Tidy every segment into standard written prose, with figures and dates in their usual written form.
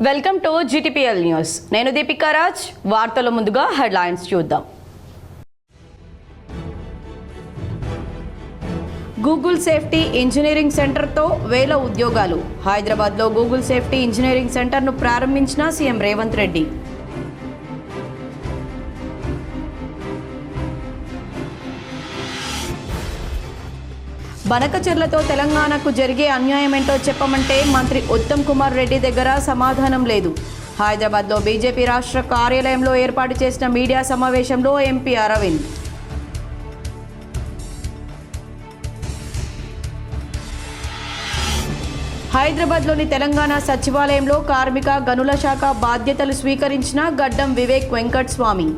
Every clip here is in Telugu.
Welcome to GTPL news. నేను దీపికా రాజ్. వార్తల ముందుగా హెడ్లైన్స్ చూద్దాం. గూగుల్ సేఫ్టీ ఇంజనీరింగ్ సెంటర్తో 1000 ఉద్యోగాలు. హైదరాబాద్లో గూగుల్ సేఫ్టీ ఇంజనీరింగ్ సెంటర్ను ప్రారంభించిన సీఎం రేవంత్ రెడ్డి. బనకచెర్లతో తెలంగాణకు జరిగే అన్యాయమేంటో చెప్పమంటే మంత్రి ఉత్తమ్ కుమార్ రెడ్డి దగ్గర సమాధానం లేదు. హైదరాబాద్లో బీజేపీ రాష్ట్ర కార్యాలయంలో ఏర్పాటు చేసిన మీడియా సమావేశంలో ఎంపీ అరవింద్. హైదరాబాద్లోని తెలంగాణ సచివాలయంలో కార్మిక గనుల శాఖ బాధ్యతలు స్వీకరించిన గడ్డం వివేక్ వెంకట్ స్వామి.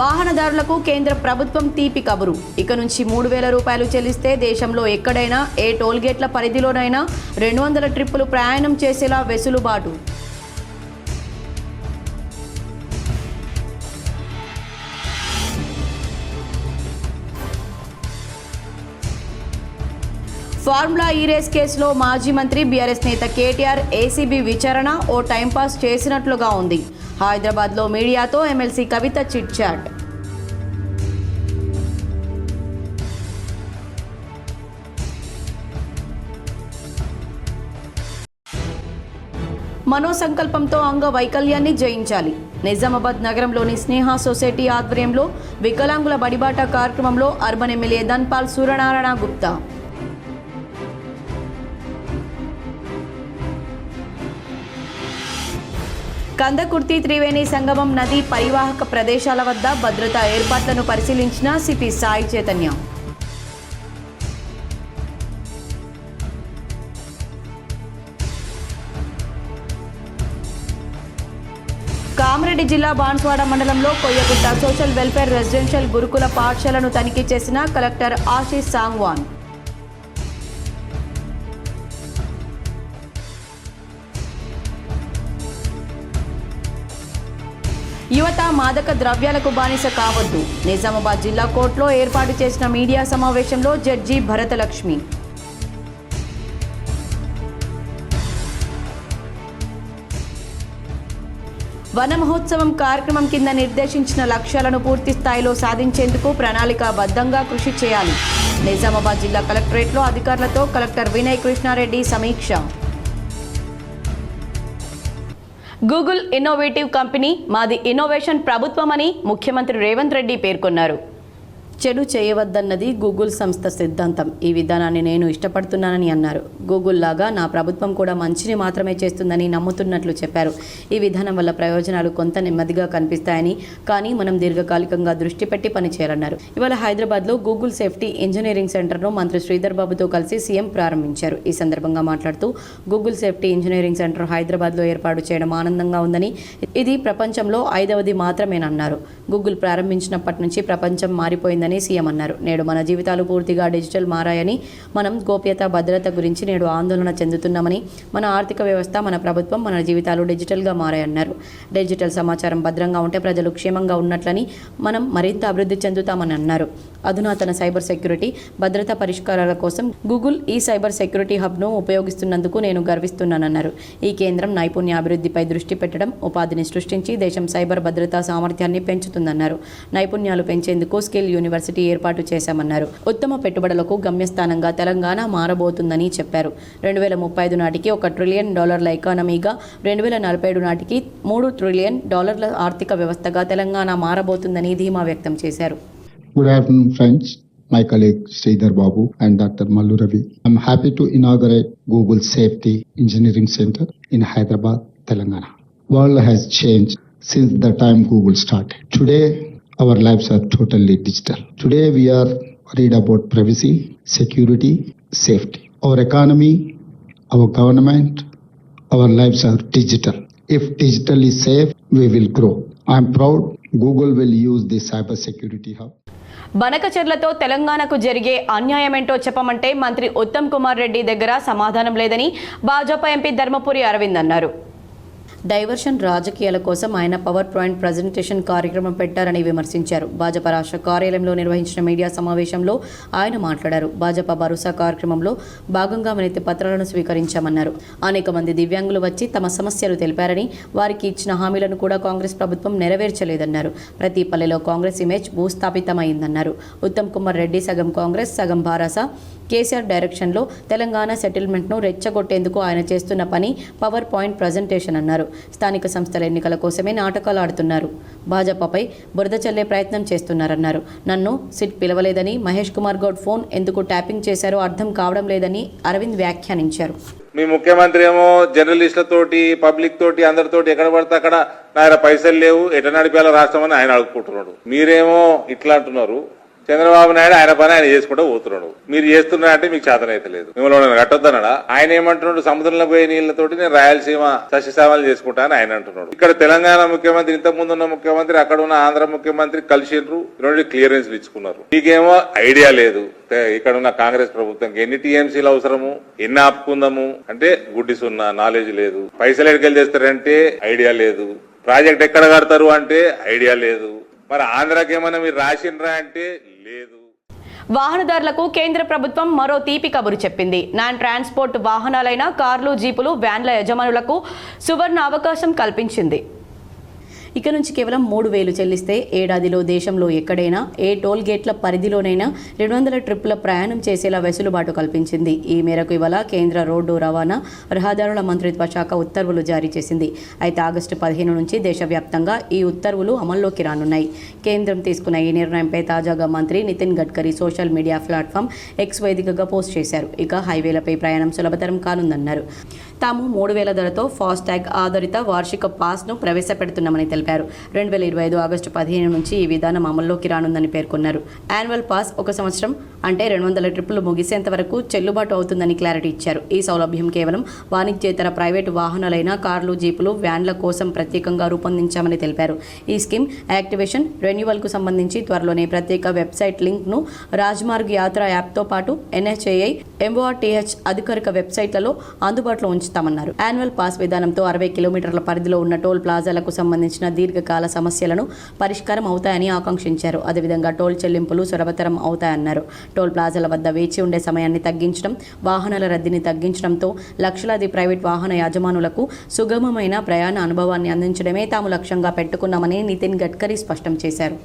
వాహనదారులకు కేంద్ర ప్రభుత్వం తీపి కబురు. ఇక నుంచి 3000 రూపాయలు చెల్లిస్తే దేశంలో ఎక్కడైనా ఏ టోల్గేట్ల పరిధిలోనైనా 200 ట్రిప్పులు ప్రయాణం చేసేలా వెసులుబాటు. ఫార్ములా ఈ రేస్ కేసులో మాజీ మంత్రి బీఆర్ఎస్ నేత కేటీఆర్ ఏసీబీ విచారణ ఓ టైంపాస్ చేసినట్లుగా ఉంది. హైదరాబాద్లో మీడియాతో ఎమ్మెల్సీ కవిత చిట్ చాట్. మనోసంకల్పంతో అంగవైకల్యాన్ని జయించాలి. నిజామాబాద్ నగరంలోని స్నేహ సొసైటీ ఆధ్వర్యంలో వికలాంగుల బడిబాట కార్యక్రమంలో అర్బన్ ఎమ్మెల్యే ధన్పాల్ సూర్యనారాయణ గుప్తా. కందకుర్తి త్రివేణి సంగమం నది పరివాహక ప్రదేశాల వద్ద భద్రతా ఏర్పాట్లను పరిశీలించిన సిపి సాయి చైతన్య. కామారెడ్డి జిల్లా బాన్స్వాడ మండలంలో కొయ్యగుట్ట సోషల్ వెల్ఫేర్ రెసిడెన్షియల్ గురుకుల పాఠశాలను తనిఖీ చేసిన కలెక్టర్ ఆశీష్ సాంగ్వాన్. యువత మాదక ద్రవ్యాలకు బానిస కావద్దు. నిజామాబాద్ జిల్లా కోర్టులో ఏర్పాటు చేసిన మీడియా సమావేశంలో జడ్జి భరతలక్ష్మి. వన మహోత్సవం కార్యక్రమం కింద నిర్దేశించిన లక్ష్యాలను పూర్తి స్థాయిలో సాధించేందుకు ప్రణాళికాబద్ధంగా కృషి చేయాలి. నిజామాబాద్ జిల్లా కలెక్టరేట్లో అధికారులతో కలెక్టర్ వినయ్ కృష్ణారెడ్డి సమీక్ష. గూగుల్ ఇన్నోవేటివ్ కంపెనీ, మాది ఇన్నోవేషన్ ప్రభుత్వమని ముఖ్యమంత్రి రేవంత్ రెడ్డి పేర్కొన్నారు. చెడు చేయవద్దన్నది గూగుల్ సంస్థ సిద్ధాంతం. ఈ విధానాన్ని నేను ఇష్టపడుతున్నానని అన్నారు. గూగుల్ లాగా నా ప్రభుత్వం కూడా మంచిని మాత్రమే చేస్తుందని నమ్ముతున్నట్లు చెప్పారు. ఈ విధానం వల్ల ప్రయోజనాలు కొంత నెమ్మదిగా కనిపిస్తాయని, కానీ మనం దీర్ఘకాలికంగా దృష్టి పెట్టి పనిచేయాలన్నారు. ఇవాళ హైదరాబాద్లో గూగుల్ సేఫ్టీ ఇంజనీరింగ్ సెంటర్ను మంత్రి శ్రీధర్ బాబుతో కలిసి సీఎం ప్రారంభించారు. ఈ సందర్భంగా మాట్లాడుతూ గూగుల్ సేఫ్టీ ఇంజనీరింగ్ సెంటర్ హైదరాబాద్లో ఏర్పాటు చేయడం ఆనందంగా ఉందని, ఇది ప్రపంచంలో 5వది మాత్రమేనన్నారు. గూగుల్ ప్రారంభించినప్పటి నుంచి ప్రపంచం మారిపోయిందని సీఎం అన్నారు. నేడు మన జీవితాలు పూర్తిగా డిజిటల్ మారాయని, మనం గోప్యత భద్రత గురించి నేడు ఆందోళన చెందుతున్నామని, మన ఆర్థిక వ్యవస్థ, మన ప్రభుత్వం, మన జీవితాలు డిజిటల్గా మారాయన్నారు. డిజిటల్ సమాచారం భద్రంగా ఉంటే ప్రజలు క్షేమంగా ఉన్నట్లని, మనం మరింత అభివృద్ధి చెందుతామని అన్నారు. అధునాతన సైబర్ సెక్యూరిటీ, భద్రతా పరిష్కారాల కోసం గూగుల్ ఈ సైబర్ సెక్యూరిటీ హబ్ను ఉపయోగిస్తున్నందుకు నేను గర్విస్తున్నానన్నారు. ఈ కేంద్రం నైపుణ్య అభివృద్ధిపై దృష్టి పెట్టడం, ఉపాధిని సృష్టించి దేశం సైబర్ భద్రతా సామర్థ్యాన్ని పెంచుతుందన్నారు. నైపుణ్యాలు పెంచేందుకు స్కిల్ యూనివర్సిటీ ఏర్పాటు చేశామన్నారు. ఉత్తమ పెట్టుబడులకు గమ్యస్థానంగా తెలంగాణ మారబోతుందని చెప్పారు. 2035 నాటికి $1 ట్రిలియన్ ఎకానమీగా, 2047 నాటికి $3 ట్రిలియన్ ఆర్థిక వ్యవస్థగా తెలంగాణ మారబోతుందని ధీమా వ్యక్తం చేశారు. Good afternoon, friends. My colleague Sridhar Babu and Dr. Mallu Ravi. I'm happy to inaugurate Google Safety Engineering Center in Hyderabad, Telangana. World has changed since the time Google started. Today, our lives are totally digital. Today, we are worried about privacy, security, safety. Our economy, our government, our lives are digital. If digital is safe, we will grow. I'm proud Google will use the cyber security hub. బనకచెర్లతో తెలంగాణకు జరిగే అన్యాయమేంటో చెప్పమంటే మంత్రి ఉత్తమ్ కుమార్ రెడ్డి దగ్గర సమాధానం లేదని భాజపా ఎంపీ ధర్మపురి అరవింద్ అన్నారు. డైవర్షన్ రాజకీయాల కోసం ఆయన పవర్ పాయింట్ ప్రజెంటేషన్ కార్యక్రమం పెట్టారని విమర్శించారు. భాజపా రాష్ట్ర కార్యాలయంలో నిర్వహించిన మీడియా సమావేశంలో ఆయన మాట్లాడారు. భాజపా భరోసా కార్యక్రమంలో భాగంగా వినతి పత్రాలను స్వీకరించామన్నారు. అనేక మంది దివ్యాంగులు వచ్చి తమ సమస్యలు తెలిపారని, వారికి ఇచ్చిన హామీలను కూడా కాంగ్రెస్ ప్రభుత్వం నెరవేర్చలేదన్నారు. ప్రతి పల్లెలో కాంగ్రెస్ ఇమేజ్ భూస్థాపితమైందన్నారు. ఉత్తమ్ కుమార్ రెడ్డి సగం కాంగ్రెస్ సగం భారస. కేసీఆర్ డైరెక్షన్లో తెలంగాణ సెటిల్మెంట్ను రెచ్చగొట్టేందుకు ఆయన చేస్తున్న పని పవర్ పాయింట్ ప్రజెంటేషన్ అన్నారు. స్థానిక సంస్థల ఎన్నికల కోసమే నాటకాలు ఆడుతున్నారు. భాజపాపై బురద చల్లే ప్రయత్నం చేస్తున్నారన్నారు. నన్ను సిట్ పిలవలేదని, మహేష్ కుమార్ గౌడ్ ఫోన్ ఎందుకు ట్యాపింగ్ చేశారో అర్థం కావడం లేదని అరవింద్ వ్యాఖ్యానించారు. మీ ముఖ్యమంత్రి ఏమో జర్నలిస్టులతోటి పబ్లిక్ తోటి అందరితోటి ఎక్కడ పడితే అక్కడ నా దగ్గర పైసలు లేవు, ఎట నడిపేలా రాష్ట్రం అని ఆయన అడుగుకుంటున్నాడు. మీరేమో ఇట్లా అంటున్నారు. చంద్రబాబు నాయుడు ఆయన పని ఆయన చేసుకుంటూ పోతున్నాడు. మీరు చేస్తున్నా అంటే మీకు చేతనైతే లేదు. మిమ్మల్ని కట్టొద్దన్నాడా? ఆయన ఏమంటున్నాడు? సముద్రంలో పోయే నీళ్లతోటి నేను రాయలసీమ సస్యశామలు చేసుకుంటా అని ఆయన అంటున్నాడు. ఇక్కడ తెలంగాణ ముఖ్యమంత్రి, ఇంతకు ముందు ఉన్న ముఖ్యమంత్రి, అక్కడ ఉన్న ఆంధ్ర ముఖ్యమంత్రి కలిసిండ్రు, రెండు క్లియరెన్స్లు ఇచ్చుకున్నారు. మీకేమో ఐడియా లేదు. ఇక్కడ ఉన్న కాంగ్రెస్ ప్రభుత్వం ఎన్ని టీఎంసీలు అవసరము, ఎన్ని ఆపుకుందాము అంటే గుడ్డి సున్నా, నాలెడ్జ్ లేదు. పైసలు ఎక్కడికి చేస్తారంటే ఐడియా లేదు. ప్రాజెక్ట్ ఎక్కడ కడతారు అంటే ఐడియా లేదు. మరి ఆంధ్రాకి ఏమైనా మీరు రాసిండ్రా అంటే లేదు. వాహనదారులకు కేంద్ర ప్రభుత్వం మరో తీపి కబురు చెప్పింది. నాన్ ట్రాన్స్పోర్ట్ వాహనాలైన కార్లు, జీపులు, వ్యాన్ల యజమానులకు సువర్ణ అవకాశం కల్పించింది. ఇక నుంచి కేవలం 3,000 చెల్లిస్తే ఏడాదిలో దేశంలో ఎక్కడైనా ఏ టోల్ గేట్ల పరిధిలోనైనా 200 ట్రిప్పుల ప్రయాణం చేసేలా వెసులుబాటు కల్పించింది. ఈ మేరకు ఇవాళ కేంద్ర రోడ్డు రవాణా రహదారుల మంత్రిత్వ శాఖ ఉత్తర్వులు జారీ చేసింది. అయితే ఆగస్టు 15 నుంచి దేశవ్యాప్తంగా ఈ ఉత్తర్వులు అమల్లోకి రానున్నాయి. కేంద్రం తీసుకున్న ఈ నిర్ణయంపై తాజాగా మంత్రి Nitin Gadkari social media platform X వేదికగా పోస్ట్ చేశారు. ఇక హైవేలపై ప్రయాణం సులభతరం కానుందన్నారు. తాము 3,000 ధరతో ఫాస్టాగ్ ఆధారిత వార్షిక పాస్ను ప్రవేశపెడుతున్నామని తెలిపారు. 2025 ఆగస్టు 15 నుంచి ఈ విధానం అమల్లోకి రానుందని పేర్కొన్నారు. యాన్యువల్ పాస్ 1 సంవత్సరం అంటే 200 ట్రిప్పులు ముగిసేంత వరకు చెల్లుబాటు అవుతుందని క్లారిటీ ఇచ్చారు. ఈ సౌలభ్యం కేవలం వాణిజ్యేతర ప్రైవేటు వాహనాలైన కార్లు, జీపులు, వ్యాన్ల కోసం ప్రత్యేకంగా రూపొందించామని తెలిపారు. ఈ స్కీమ్ యాక్టివేషన్, రెన్యువల్కు సంబంధించి త్వరలోనే ప్రత్యేక వెబ్సైట్ లింక్ను రాజ్మార్గ్ యాత్ర యాప్తో పాటు NHAI, MORTH అధికారిక వెబ్సైట్లలో అందుబాటులో ఉంచుతామన్నారు. యాన్యువల్ పాస్ విధానంతో 60 కిలోమీటర్ల పరిధిలో ఉన్న టోల్ ప్లాజాలకు సంబంధించిన దీర్ఘకాల సమస్యలను పరిష్కారం అవుతాయని ఆకాంక్షించారు. అదేవిధంగా టోల్ చెల్లింపులు సులభతరం అవుతాయన్నారు. టోల్ ప్లాజాల వద్ద వేచి ఉండే సమయాన్ని తగ్గించడం, వాహనాల రద్దీని తగ్గించడంతో లక్షలాది ప్రైవేట్ వాహన యజమానులకు సుగమమైన ప్రయాణ అనుభవాన్ని అందించడమే తాము లక్ష్యంగా పెట్టుకున్నామని నితిన్ గడ్కరీ స్పష్టం చేశారు.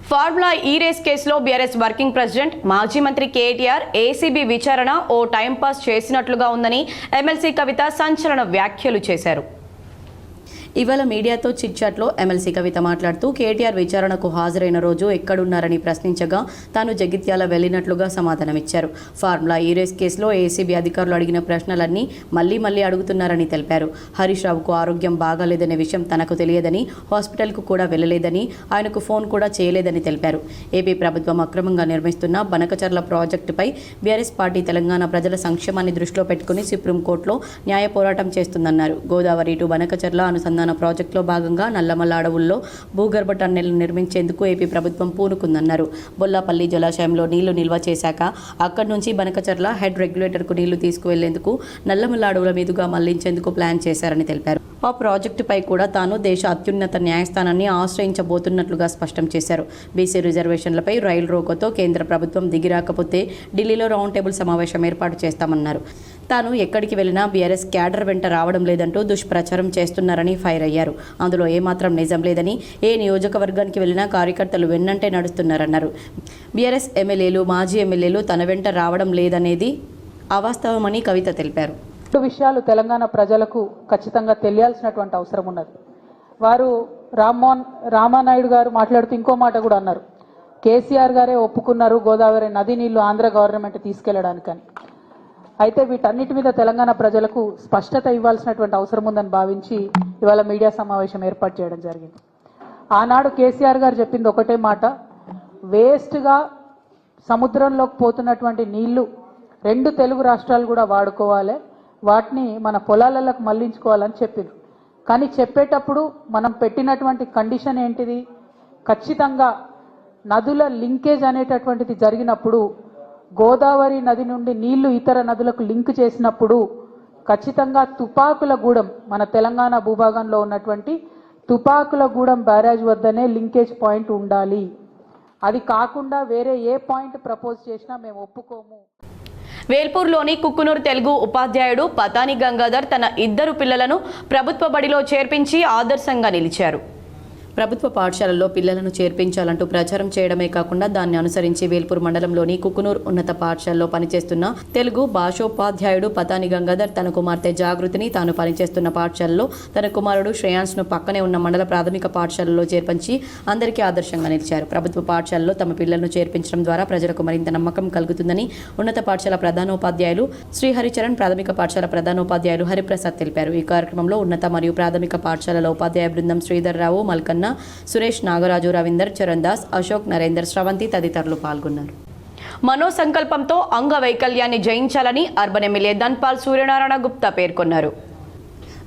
ఫార్ములా ఈ రేస్ కేసులో బీఆర్ఎస్ వర్కింగ్ ప్రెసిడెంట్ మాజీ మంత్రి కేటీఆర్ ఏసీబీ విచారణ ఓ టైంపాస్ చేసినట్లుగా ఉందని ఎమ్మెల్సీ కవిత సంచలన వ్యాఖ్యలు చేశారు. ఇవాళ మీడియాతో చిట్చాట్లో ఎమ్మెల్సీ కవిత మాట్లాడుతూ కేటీఆర్ విచారణకు హాజరైన రోజు ఎక్కడున్నారని ప్రశ్నించగా తాను జగిత్యాల వెళ్లినట్లుగా సమాధానమిచ్చారు. ఫార్ములా ఈ రేస్ కేసులో ఏసీబీ అధికారులు అడిగిన ప్రశ్నలన్నీ మళ్లీ అడుగుతున్నారని తెలిపారు. హరీష్ రావుకు ఆరోగ్యం బాగాలేదనే విషయం తనకు తెలియదని, హాస్పిటల్కు కూడా వెళ్లలేదని, ఆయనకు ఫోన్ కూడా చేయలేదని తెలిపారు. ఏపీ ప్రభుత్వం అక్రమంగా నిర్మిస్తున్న బనకచర్ల ప్రాజెక్టుపై బీఆర్ఎస్ పార్టీ తెలంగాణ ప్రజల సంక్షేమాన్ని దృష్టిలో పెట్టుకుని సుప్రీంకోర్టులో న్యాయ పోరాటం చేస్తుందన్నారు. గోదావరి టు బనకచర్ల అనుసంధాన ప్రాజెక్టులో భాగంగా నల్లమల్ల అడవుల్లో భూగర్భ టన్నెల్ నిర్మించేందుకు ఏపీ ప్రభుత్వం పూనుకుందన్నారు. బొల్లాపల్లి జలాశయంలో నీళ్లు నిల్వ చేశాక అక్కడి నుంచి బనకచర్ల హెడ్ రెగ్యులేటర్కు నీళ్లు తీసుకువెళ్లేందుకు నల్లమల్ల అడవుల మీదుగా మళ్లించేందుకు ప్లాన్ చేశారని తెలిపారు. ఆ ప్రాజెక్టుపై కూడా తాను దేశ అత్యున్నత న్యాయస్థానాన్ని ఆశ్రయించబోతున్నట్లుగా స్పష్టం చేశారు. బీసీ రిజర్వేషన్లపై రైలు రోకోతో కేంద్ర ప్రభుత్వం దిగిరాకపోతే ఢిల్లీలో రౌండ్ టేబుల్ సమావేశం ఏర్పాటు చేస్తామన్నారు. తాను ఎక్కడికి వెళ్లినా బీఆర్ఎస్ క్యాడర్ వెంట రావడం లేదంటూ దుష్ప్రచారం చేస్తున్నారని ఫైర్ అయ్యారు. అందులో ఏమాత్రం నిజం లేదని, ఏ నియోజకవర్గానికి వెళ్లినా కార్యకర్తలు వెన్నంటే నడుస్తున్నారన్నారు. బీఆర్ఎస్ ఎమ్మెల్యేలు, మాజీ ఎమ్మెల్యేలు తన వెంట రావడం లేదనేది అవాస్తవమని కవిత తెలిపారు. విషయాలు తెలంగాణ ప్రజలకు ఖచ్చితంగా తెలియాల్సినటువంటి అవసరం ఉన్నది. వారు రామానాయుడు గారు మాట్లాడుతూ ఇంకో మాట కూడా అన్నారు. కేసీఆర్ గారే ఒప్పుకున్నారు గోదావరి నది నీళ్లు ఆంధ్ర గవర్నమెంట్ తీసుకెళ్లడానికని. అయితే వీటన్నిటి మీద తెలంగాణ ప్రజలకు స్పష్టత ఇవ్వాల్సినటువంటి అవసరం ఉందని భావించి ఇవాళ మీడియా సమావేశం ఏర్పాటు చేయడం జరిగింది. ఆనాడు కేసీఆర్ గారు చెప్పింది ఒకటే మాట, వేస్ట్గా సముద్రంలోకి పోతున్నటువంటి నీళ్లు 2 తెలుగు రాష్ట్రాలు కూడా వాడుకోవాలి, వాటిని మన పొలాలకు మళ్లించుకోవాలని చెప్పింది. కానీ చెప్పేటప్పుడు మనం పెట్టినటువంటి కండిషన్ ఏంటిది? ఖచ్చితంగా నదుల లింకేజ్ అనేటటువంటిది జరిగినప్పుడు, గోదావరి నది నుండి నీళ్లు ఇతర నదులకు లింక్ చేసినప్పుడు ఖచ్చితంగా తుపాకులగూడెం మన తెలంగాణ భూభాగంలో ఉన్నటువంటి తుపాకులగూడెం బ్యారేజ్ వద్దనే లింకేజ్ పాయింట్ ఉండాలి. అది కాకుండా వేరే ఏ పాయింట్ ప్రపోజ్ చేసినా మేము ఒప్పుకోము. వేల్పూర్లోని కుక్కునూరు తెలుగు ఉపాధ్యాయుడు పతాని గంగాధర్ తన 2 పిల్లలను ప్రభుత్వ బడిలో చేర్పించి ఆదర్శంగా నిలిచారు. ప్రభుత్వ పాఠశాలల్లో పిల్లలను చేర్పించాలంటూ ప్రచారం చేయడమే కాకుండా దాన్ని అనుసరించి వేల్పూర్ మండలంలోని కుక్కునూరు ఉన్నత పాఠశాలలో పనిచేస్తున్న తెలుగు భాషోపాధ్యాయుడు పతాని గంగాధర్ తన కుమార్తె జాగృతిని తాను పనిచేస్తున్న పాఠశాలలో తన కుమారుడు శ్రేయాన్స్ను పక్కనే ఉన్న మండల ప్రాథమిక పాఠశాలలో చేర్పించి అందరికీ ఆదర్శంగా నిలిచారు. ప్రభుత్వ పాఠశాలలో తమ పిల్లలను చేర్పించడం ద్వారా ప్రజలకు మరింత నమ్మకం కలుగుతుందని ఉన్నత పాఠశాల ప్రధానోపాధ్యాయులు శ్రీహరిచరణ్, ప్రాథమిక పాఠశాల ప్రధానోపాధ్యాయులు హరిప్రసాద్ తెలిపారు. ఈ కార్యక్రమంలో ఉన్నత మరియు ప్రాథమిక పాఠశాలల ఉపాధ్యాయ బృందం శ్రీధర్ రావు, మల్కన్న, సురేష్, నాగరాజు, రవీందర్, చరణ్ దాస్, అశోక్, నరేందర్, స్రవంతి తదితరులు పాల్గొన్నారు. మనో సంకల్పంతో అంగవైకల్యాన్ని జయించాలని అర్బన్ ఎమ్మెల్యే ధన్పాల్ సూర్యనారాయణ గుప్తా పేర్కొన్నారు.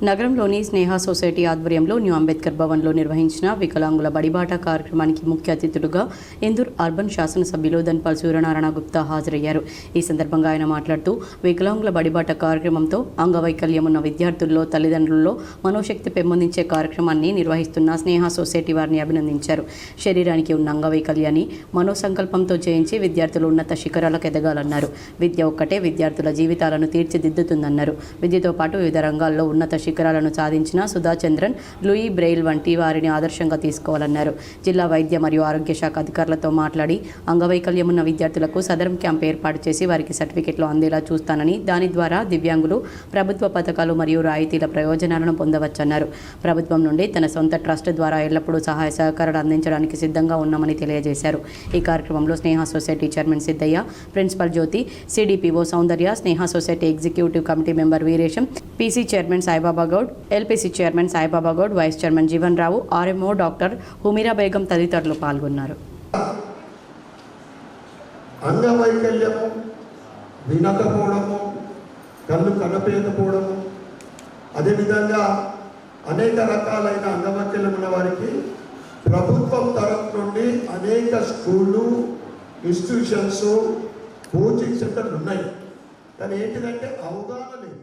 నగరంలోని స్నేహ సొసైటీ ఆధ్వర్యంలో న్యూ అంబేద్కర్ భవన్లో నిర్వహించిన వికలాంగుల బడిబాట కార్యక్రమానికి ముఖ్య అతిథులుగా ఇందూర్ అర్బన్ శాసనసభ్యులు ధన్పాల్ సూర్యనారాయణ గుప్తా హాజరయ్యారు. ఈ సందర్భంగా ఆయన మాట్లాడుతూ వికలాంగుల బడిబాట కార్యక్రమంతో అంగవైకల్యం ఉన్న విద్యార్థుల్లో, తల్లిదండ్రుల్లో మనోశక్తి పెంపొందించే కార్యక్రమాన్ని నిర్వహిస్తున్న స్నేహ సొసైటీ వారిని అభినందించారు. శరీరానికి ఉన్న అంగవైకల్యాన్ని మనోసంకల్పంతో జయించి విద్యార్థులు ఉన్నత శిఖరాలకు ఎదగాలన్నారు. విద్య ఒక్కటే విద్యార్థుల జీవితాలను తీర్చిదిద్దుతుందన్నారు. విద్యతో పాటు వివిధ రంగాల్లో ఉన్నత శిఖరాలను సాధించిన సుధా చంద్రన్, లూయి బ్రెయిల్ వంటి వారిని ఆదర్శంగా తీసుకోవాలన్నారు. జిల్లా వైద్య మరియు ఆరోగ్య శాఖ అధికారులతో మాట్లాడి అంగవైకల్యం ఉన్న విద్యార్థులకు సదరం క్యాంప్ ఏర్పాటు చేసి వారికి సర్టిఫికెట్లు అందేలా చూస్తానని, దాని ద్వారా దివ్యాంగులు ప్రభుత్వ పథకాలు మరియు రాయితీల ప్రయోజనాలను పొందవచ్చన్నారు. ప్రభుత్వం నుండి తన సొంత ట్రస్ట్ ద్వారా ఎల్లప్పుడూ సహాయ సహకారాలు అందించడానికి సిద్ధంగా ఉన్నామని తెలియజేశారు. ఈ కార్యక్రమంలో Sneha society chairman Siddaiah, principal Jyothi, CDPO Soundarya, Sneha society executive committee member Veeresham, PC chairman Saibaba Goud, LPC chairman Saibaba Goud, vice chairman Jeevan Rao, RMO doctor Humeera Begum తదితరులు పాల్గొన్నారు. అంగవైకల్యము, వినకపోవడము, కళ్ళు కనపేయకపోవడము, అదేవిధంగా అనేక రకాలైన అంగవైకల్యం ఉన్న వారికి ప్రభుత్వం తరఫు నుండి అనేక స్కూళ్ళు, ఇన్స్టిట్యూషన్స్, కోచింగ్ సెంటర్లు ఉన్నాయి. కానీ ఏంటిదంటే అవగాహన లేదు.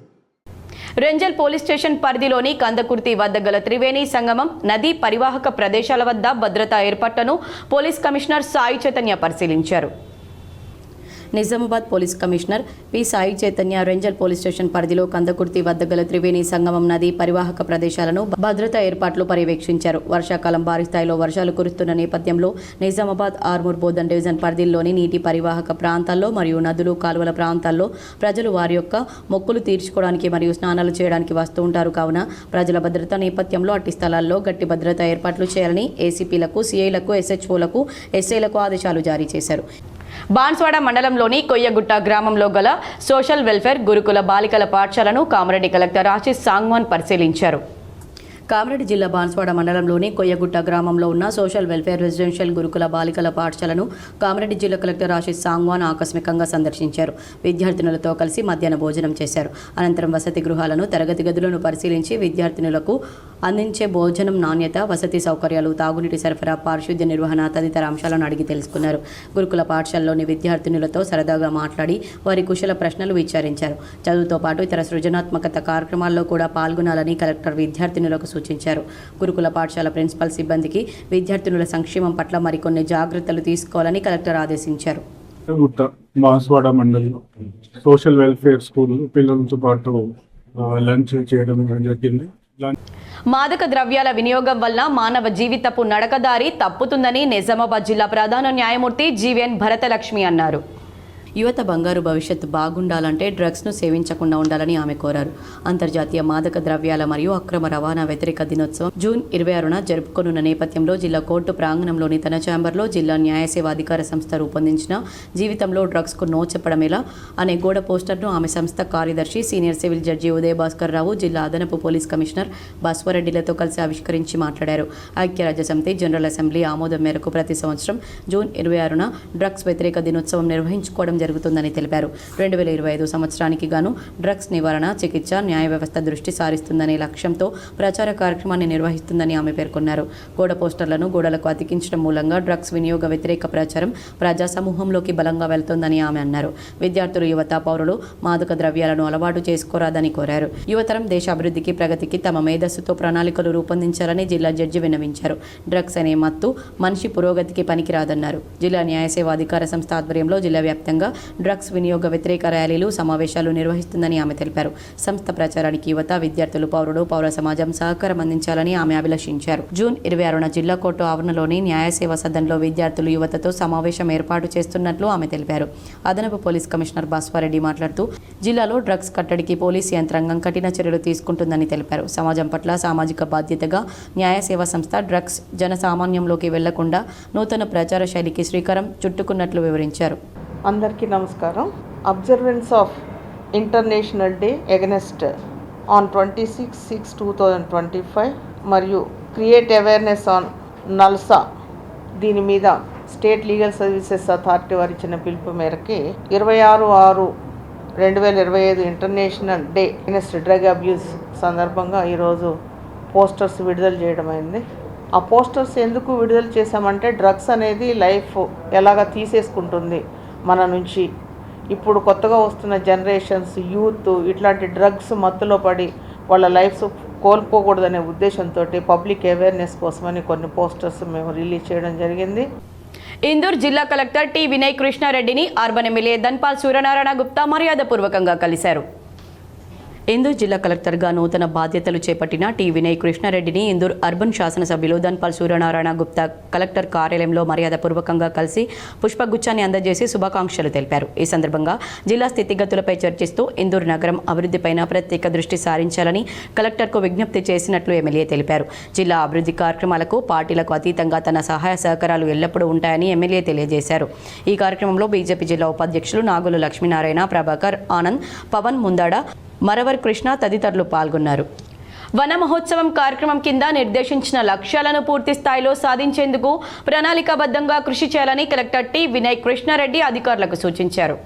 రెంజల్ పోలీస్ స్టేషన్ పరిధిలోని కందకుర్తి వద్ద గల త్రివేణి సంగమం నదీ పరివాహక ప్రదేశాల వద్ద భద్రతా ఏర్పాట్లను పోలీస్ కమిషనర్ సాయి చైతన్య పరిశీలించారు. Nizamabad police commissioner P Sai Chaitanya Renjal police station పరిధిలో కందకుర్తి వద్ద గల త్రివేణి సంగమం నది పరివాహక ప్రదేశాలను భద్రతా ఏర్పాట్లు పర్యవేక్షించారు. వర్షాకాలం భారీ స్థాయిలో వర్షాలు కురుస్తున్న నేపథ్యంలో నిజామాబాద్, ఆర్మూర్, బోధన్ డివిజన్ పరిధిలోని నీటి పరివాహక ప్రాంతాల్లో మరియు నదులు, కాలువల ప్రాంతాల్లో ప్రజలు వారి యొక్క మొక్కులు తీర్చుకోవడానికి మరియు స్నానాలు చేయడానికి వస్తూ ఉంటారు. కావున ప్రజల భద్రతా నేపథ్యంలో అట్టి స్థలాల్లో గట్టి భద్రతా ఏర్పాట్లు చేయాలని ఏసీపీలకు, సిఐలకు, ఎస్హెచ్ఓలకు, ఎస్ఐలకు ఆదేశాలు జారీ చేశారు. బాన్స్వాడ మండలంలోని కొయ్యగుట్ట గ్రామంలో గల సోషల్ వెల్ఫేర్ గురుకుల బాలికల పాఠశాలను కామారెడ్డి కలెక్టర్ ఆశీష్ సాంగ్వాన్ పరిశీలించారు. కామారెడ్డి జిల్లా బాన్స్వాడ మండలంలోని కొయ్యగుట్ట గ్రామంలో ఉన్న సోషల్ వెల్ఫేర్ రెసిడెన్షియల్ గురుకుల బాలికల పాఠశాలను కామారెడ్డి జిల్లా కలెక్టర్ ఆశీష్ సాంగ్వాన్ ఆకస్మికంగా సందర్శించారు. విద్యార్థినులతో కలిసి మధ్యాహ్న భోజనం చేశారు. అనంతరం వసతి గృహాలను, తరగతి గదులను పరిశీలించి విద్యార్థినులకు అందించే భోజనం నాణ్యత, వసతి సౌకర్యాలు, తాగునీటి సరఫరా, పారిశుద్ధ్య నిర్వహణ తదితర అంశాలను అడిగి తెలుసుకున్నారు. గురుకుల పాఠశాలలోని విద్యార్థినులతో సరదాగా మాట్లాడి వారి కుశల ప్రశ్నలు విచారించారు. చదువుతో పాటు ఇతర సృజనాత్మకత కార్యక్రమాల్లో కూడా పాల్గొనాలని కలెక్టర్ విద్యార్థినులకు సూచించారు. గురుకుల పాఠశాల ప్రిన్సిపల్ సిబ్బందికి విద్యార్థినుల సంక్షేమం పట్ల మరికొన్ని జాగ్రత్తలు తీసుకోవాలని కలెక్టర్ ఆదేశించారు. బాన్స్వాడ మండలి సోషల్ వెల్ఫేర్ స్కూల్ పిల్లలతో పాటు లంచ్ చేయడం జరిగింది. మాదక ద్రవ్యాల వినియోగం వల్ల మానవ జీవితపు నడకదారి తప్పుతుందని నిజామాబాద్ జిల్లా ప్రధాన న్యాయమూర్తి జీవీఎన్ భరతలక్ష్మి అన్నారు. యువత బంగారు భవిష్యత్తు బాగుండాలంటే డ్రగ్స్ను సేవించకుండా ఉండాలని ఆమె కోరారు. అంతర్జాతీయ మాదక ద్రవ్యాల మరియు అక్రమ రవాణా వ్యతిరేక దినోత్సవం జూన్ 26న జరుపుకోనున్న నేపథ్యంలో జిల్లా కోర్టు ప్రాంగణంలోని తన ఛాంబర్లో జిల్లా న్యాయ సేవ అధికార సంస్థ రూపొందించిన జీవితంలో డ్రగ్స్కు నో చెప్పడమేలా అనే గోడ పోస్టర్ను ఆమె సంస్థ కార్యదర్శి senior civil judge Uday Bhaskar Rao, జిల్లా అదనపు పోలీస్ కమిషనర్ బస్వరెడ్డిలతో కలిసి ఆవిష్కరించి మాట్లాడారు. ఐక్యరాజ్య సమితి జనరల్ అసెంబ్లీ ఆమోదం మేరకు ప్రతి సంవత్సరం జూన్ 26న డ్రగ్స్ వ్యతిరేక దినోత్సవం నిర్వహించుకోవడం జరుగుతుందని తెలిపారు. 2025 సంవత్సరానికి గాను డ్రగ్స్ నివారణ, చికిత్స, న్యాయ వ్యవస్థ దృష్టి సారిస్తుందనే లక్ష్యంతో ప్రచార కార్యక్రమాన్ని నిర్వహిస్తుందని ఆమె పేర్కొన్నారు. గోడ పోస్టర్లను గోడలకు అతికించడం మూలంగా డ్రగ్స్ వినియోగ వ్యతిరేక ప్రచారం ప్రజా సమూహంలోకి బలంగా వెళ్తోందని ఆమె అన్నారు. విద్యార్థులు, యువత, పౌరులు మాదక ద్రవ్యాలను అలవాటు చేసుకోరాదని కోరారు. యువతరం దేశ అభివృద్ధికి, ప్రగతికి తమ మేధస్సుతో ప్రణాళికలు రూపొందించాలని జిల్లా జడ్జి విన్నవించారు. డ్రగ్స్ అనే మత్తు మనిషి పురోగతికి పనికిరాదన్నారు. జిల్లా న్యాయ సేవా అధికార సంస్థ ఆధ్వర్యంలో జిల్లా వ్యాప్తంగా డ్రగ్స్ వినియోగ వ్యతిరేక ర్యాలీలు, సమావేశాలు నిర్వహిస్తుందని ఆమె తెలిపారు. సంస్థ ప్రచారానికి యువత, విద్యార్థులు, పౌరులు, పౌర సమాజం సహకారం అందించాలని ఆమె అభిలషించారు. జూన్ 26న జిల్లా కోర్టు ఆవరణలోని న్యాయ సేవా సదన్లో విద్యార్థులు, యువతతో సమావేశం ఏర్పాటు చేస్తున్నట్లు ఆమె తెలిపారు. అదనపు పోలీస్ కమిషనర్ భాస్వారెడ్డి మాట్లాడుతూ జిల్లాలో డ్రగ్స్ కట్టడికి పోలీస్ యంత్రాంగం కఠిన చర్యలు తీసుకుంటుందని తెలిపారు. సమాజం పట్ల సామాజిక బాధ్యతగా న్యాయ సేవా సంస్థ డ్రగ్స్ జనసామాన్యంలోకి వెళ్లకుండా నూతన ప్రచార శైలికి శ్రీకారం చుట్టుకున్నట్లు వివరించారు. అందరికీ నమస్కారం. Observance of international day against on 26/6/2025 మరియు క్రియేట్ అవేర్నెస్ ఆన్ నల్సా దీని మీద స్టేట్ లీగల్ సర్వీసెస్ అథారిటీ వారు ఇచ్చిన పిలుపు మేరకి 26/6/2025 international day against drug abuse సందర్భంగా ఈరోజు పోస్టర్స్ విడుదల చేయడం అయింది. ఆ పోస్టర్స్ ఎందుకు విడుదల చేశామంటే డ్రగ్స్ అనేది లైఫ్ ఎలాగ తీసేసుకుంటుంది మన నుంచి. ఇప్పుడు కొత్తగా వస్తున్న జనరేషన్స్, యూత్ ఇట్లాంటి డ్రగ్స్ మత్తులో పడి వాళ్ళ లైఫ్స్ కోల్పోకూడదనే ఉద్దేశంతో పబ్లిక్ అవేర్నెస్ కోసమని కొన్ని పోస్టర్స్ మేము రిలీజ్ చేయడం జరిగింది. ఇందూర్ జిల్లా కలెక్టర్ టి వినయ్ కృష్ణారెడ్డిని అర్బన్ ఎమ్మెల్యే ధన్పాల్ సూర్యనారాయణ గుప్తా మర్యాదపూర్వకంగా కలిశారు. ఇందూర్ జిల్లా కలెక్టర్గా నూతన బాధ్యతలు చేపట్టిన టి వినయ్ కృష్ణారెడ్డిని ఇందూర్ అర్బన్ శాసనసభ్యులు ధన్పాల్ సూర్యనారాయణ గుప్తా కలెక్టర్ కార్యాలయంలో మర్యాదపూర్వకంగా కలిసి పుష్పగుచ్చాన్ని అందజేసి శుభాకాంక్షలు తెలిపారు. ఈ సందర్భంగా జిల్లా స్థితిగతులపై చర్చిస్తూ ఇందూర్ నగరం అభివృద్ధిపైన ప్రత్యేక దృష్టి సారించాలని కలెక్టర్కు విజ్ఞప్తి చేసినట్లు ఎమ్మెల్యే తెలిపారు. జిల్లా అభివృద్ధి కార్యక్రమాలకు పార్టీలకు అతీతంగా తన సహాయ సహకారాలు ఎల్లప్పుడూ ఉంటాయని ఎమ్మెల్యే తెలియజేశారు. ఈ కార్యక్రమంలో బీజేపీ జిల్లా ఉపాధ్యక్షులు నాగులు లక్ష్మీనారాయణ, ప్రభాకర్, ఆనంద్, పవన్ ముందాడ, మరవర్ కృష్ణ తదితరులు పాల్గొన్నారు. వన మహోత్సవం కార్యక్రమం కింద నిర్దేశించిన లక్ష్యాలను పూర్తి స్థాయిలో సాధించేందుకు ప్రణాళికాబద్ధంగా కృషి చేయాలని కలెక్టర్ టి వినయ్ కృష్ణారెడ్డి అధికారులకు సూచించారు.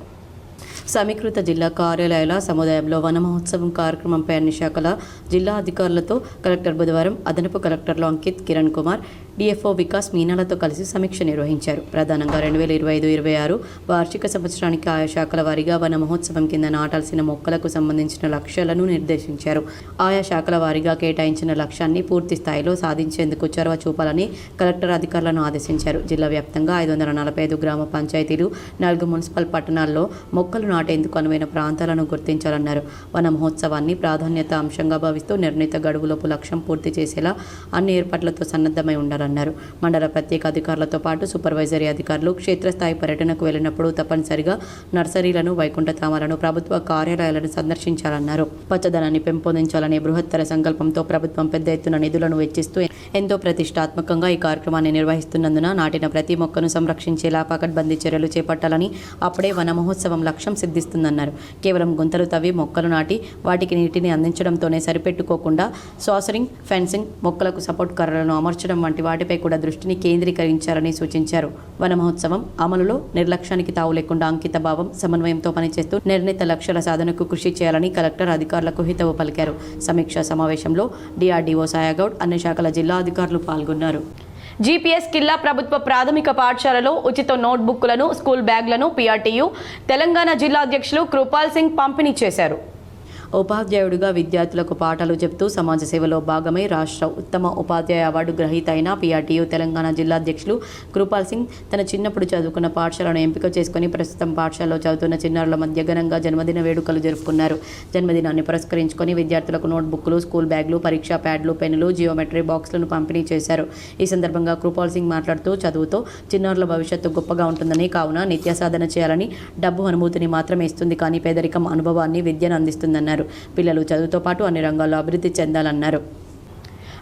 సమీకృత జిల్లా కార్యాలయాల సముదాయంలో వన మహోత్సవం కార్యక్రమంపై అన్ని శాఖల జిల్లా అధికారులతో కలెక్టర్ బుధవారం అదనపు కలెక్టర్లు అంకిత్, కిరణ్ కుమార్, డిఎఫ్ఓ వికాస్ మీనాలతో కలిసి సమీక్ష నిర్వహించారు. ప్రధానంగా 2025-26 వార్షిక సంవత్సరానికి ఆయా శాఖల వారీగా వన మహోత్సవం కింద నాటాల్సిన మొక్కలకు సంబంధించిన లక్ష్యాలను నిర్దేశించారు. ఆయా శాఖల వారీగా కేటాయించిన లక్ష్యాన్ని పూర్తి స్థాయిలో సాధించేందుకు చొరవ చూపాలని కలెక్టర్ అధికారులను ఆదేశించారు. జిల్లా వ్యాప్తంగా 545 గ్రామ పంచాయతీలు, 4 మున్సిపల్ పట్టణాల్లో మొక్కలు నాటేందుకు అనువైన ప్రాంతాలను గుర్తించాలన్నారు. వన మహోత్సవాన్ని ప్రాధాన్యత అంశంగా భావిస్తూ నిర్ణీత గడువులోపు లక్ష్యం పూర్తి చేసేలా అన్ని ఏర్పాట్లతో సన్నద్ధమై ఉండాలన్నారు. మండల ప్రత్యేక అధికారులతో పాటు సూపర్వైజరీ అధికారులు క్షేత్రస్థాయి పర్యటనకు వెళ్లినప్పుడు తప్పనిసరిగా నర్సరీలను, వైకుంఠధామాలను, ప్రభుత్వ కార్యాలయాలను సందర్శించాలన్నారు. పచ్చదనాన్ని పెంపొందించాలనే బృహత్తర సంకల్పంతో ప్రభుత్వం పెద్ద ఎత్తున నిధులను వెచ్చిస్తూ ఎంతో ప్రతిష్టాత్మకంగా ఈ కార్యక్రమాన్ని నిర్వహిస్తున్నందున నాటిన ప్రతి మొక్కను సంరక్షించేలా పకడ్బందీ చర్యలు చేపట్టాలని, అప్పుడే వన మహోత్సవం లక్ష్యం సిద్ధిస్తుందన్నారు. కేవలం గుంతలు తవ్వి మొక్కలు నాటి వాటికి నీటిని అందించడంతోనే సరిపెట్టుకోకుండా సాసరింగ్, ఫెన్సింగ్, మొక్కలకు సపోర్ట్ కర్రలను అమర్చడం వంటి వాటిపై కూడా దృష్టిని కేంద్రీకరించాలని సూచించారు. వన మహోత్సవం అమలులో నిర్లక్ష్యానికి తావు లేకుండా అంకిత భావం, సమన్వయంతో పనిచేస్తూ నిర్ణీత లక్ష్యాల సాధనకు కృషి చేయాలని కలెక్టర్ అధికారులకు హితవు పలికారు. సమీక్షా సమావేశంలో డిఆర్డీఓ సాయాగౌడ్, అన్ని శాఖల జిల్లా అధికారులు పాల్గొన్నారు. జీపీఎస్ కిల్లా ప్రభుత్వ ప్రాథమిక పాఠశాలలో ఉచిత నోట్బుక్లను, స్కూల్ బ్యాగ్లను పీఆర్టీయూ తెలంగాణ జిల్లా అధ్యక్షులు కృపాల్ సింగ్ పంపిణీ చేశారు. ఉపాధ్యాయుడిగా విద్యార్థులకు పాఠాలు చెప్తూ సమాజ సేవలో భాగమై రాష్ట్ర ఉత్తమ ఉపాధ్యాయ అవార్డు గ్రహీత అయిన పీఆర్టీయూ తెలంగాణ జిల్లా అధ్యక్షులు కృపాల్ సింగ్ తన చిన్నప్పుడు చదువుకున్న పాఠశాలను ఎంపిక చేసుకుని ప్రస్తుతం పాఠశాలలో చదువుతున్న చిన్నారుల మధ్య ఘనంగా జన్మదిన వేడుకలు జరుపుకున్నారు. జన్మదినాన్ని పురస్కరించుకొని విద్యార్థులకు నోట్బుక్లు, స్కూల్ బ్యాగ్లు, పరీక్షా ప్యాడ్లు, పెన్నులు, జియోమెట్రీ బాక్సులను పంపిణీ చేశారు. ఈ సందర్భంగా కృపాల్ సింగ్ మాట్లాడుతూ చదువుతో చిన్నారుల భవిష్యత్తు గొప్పగా ఉంటుందని, కావున నిత్య సాధన చేయాలని, డబ్బు అనుభూతిని మాత్రమే ఇస్తుంది కానీ పేదరికం అనుభవాన్ని, విద్యను అందిస్తుందన్నారు. పిల్లలు చదువుతో పాటు అన్ని రంగాల్లో అభివృద్ధి చెందాలన్నారు.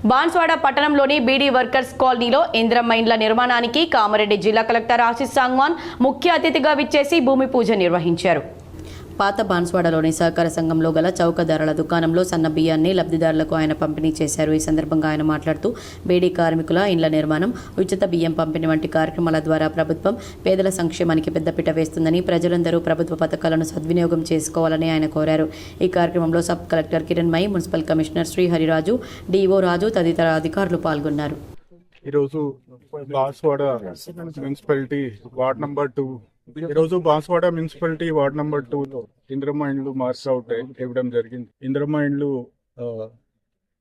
బాన్స్వాడ పట్టణంలోని బీడీ వర్కర్స్ కాలనీలో ఇందిరమ్మ ఇండ్ల నిర్మాణానికి కామారెడ్డి జిల్లా కలెక్టర్ ఆశీష్ సాంగ్వాన్ ముఖ్య అతిథిగా విచ్చేసి భూమి పూజ నిర్వహించారు. పాత బాన్స్వాడలోని సహకార సంఘంలో గల చౌకధరల దుకాణంలో సన్న బియ్యాన్ని లబ్ధిదారులకు ఆయన పంపిణీ చేశారు. ఈ సందర్భంగా ఆయన మాట్లాడుతూ బేడీ కార్మికుల ఇండ్ల నిర్మాణం, ఉచిత బియ్యం పంపిణీ వంటి కార్యక్రమాల ద్వారా ప్రభుత్వం పేదల సంక్షేమానికి పెద్దపీట వేస్తుందని, ప్రజలందరూ ప్రభుత్వ పథకాలను సద్వినియోగం చేసుకోవాలని ఆయన కోరారు. ఈ కార్యక్రమంలో sub collector Kiranmayi, municipal commissioner Srihariraju, DO Raju తదితర అధికారులు పాల్గొన్నారు. ఈరోజు బాన్స్వాడ మున్సిపాలిటీ వార్డ్ నంబర్ 2 ఈరోజు బాన్స్వాడ మున్సిపాలిటీ వార్డ్ నంబర్ 2లో ఇందిరమ్మ ఇండ్లు మార్క్అవుట్ ఇవ్వడం జరిగింది. ఇందిరమ్మ ఇండ్లు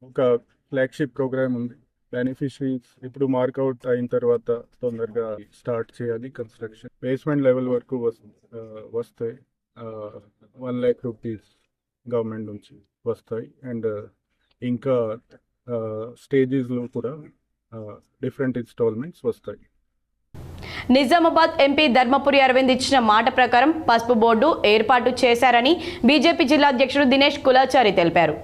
ఒక ఫ్లాగ్షిప్ ప్రోగ్రామ్ ఉంది. బెనిఫిషరీస్ ఇప్పుడు మార్క్అవుట్ అయిన తర్వాత తొందరగా స్టార్ట్ చేయాలి కన్స్ట్రక్షన్. బేస్మెంట్ లెవెల్ వరకు వస్తాయి. 1 lakh rupees గవర్నమెంట్ నుంచి వస్తాయి. అండ్ ఇంకా స్టేజెస్లో కూడా డిఫరెంట్ ఇన్స్టాల్మెంట్స్ వస్తాయి. నిజామాబాద్ ఎంపీ ధర్మపురి అరవింద్ ఇచ్చిన మాట ప్రకారం పసుపు బోర్డు ఏర్పాటు చేశారని బీజేపీ జిల్లా అధ్యక్షుడు దినేష్ కులాచారి తెలిపారు.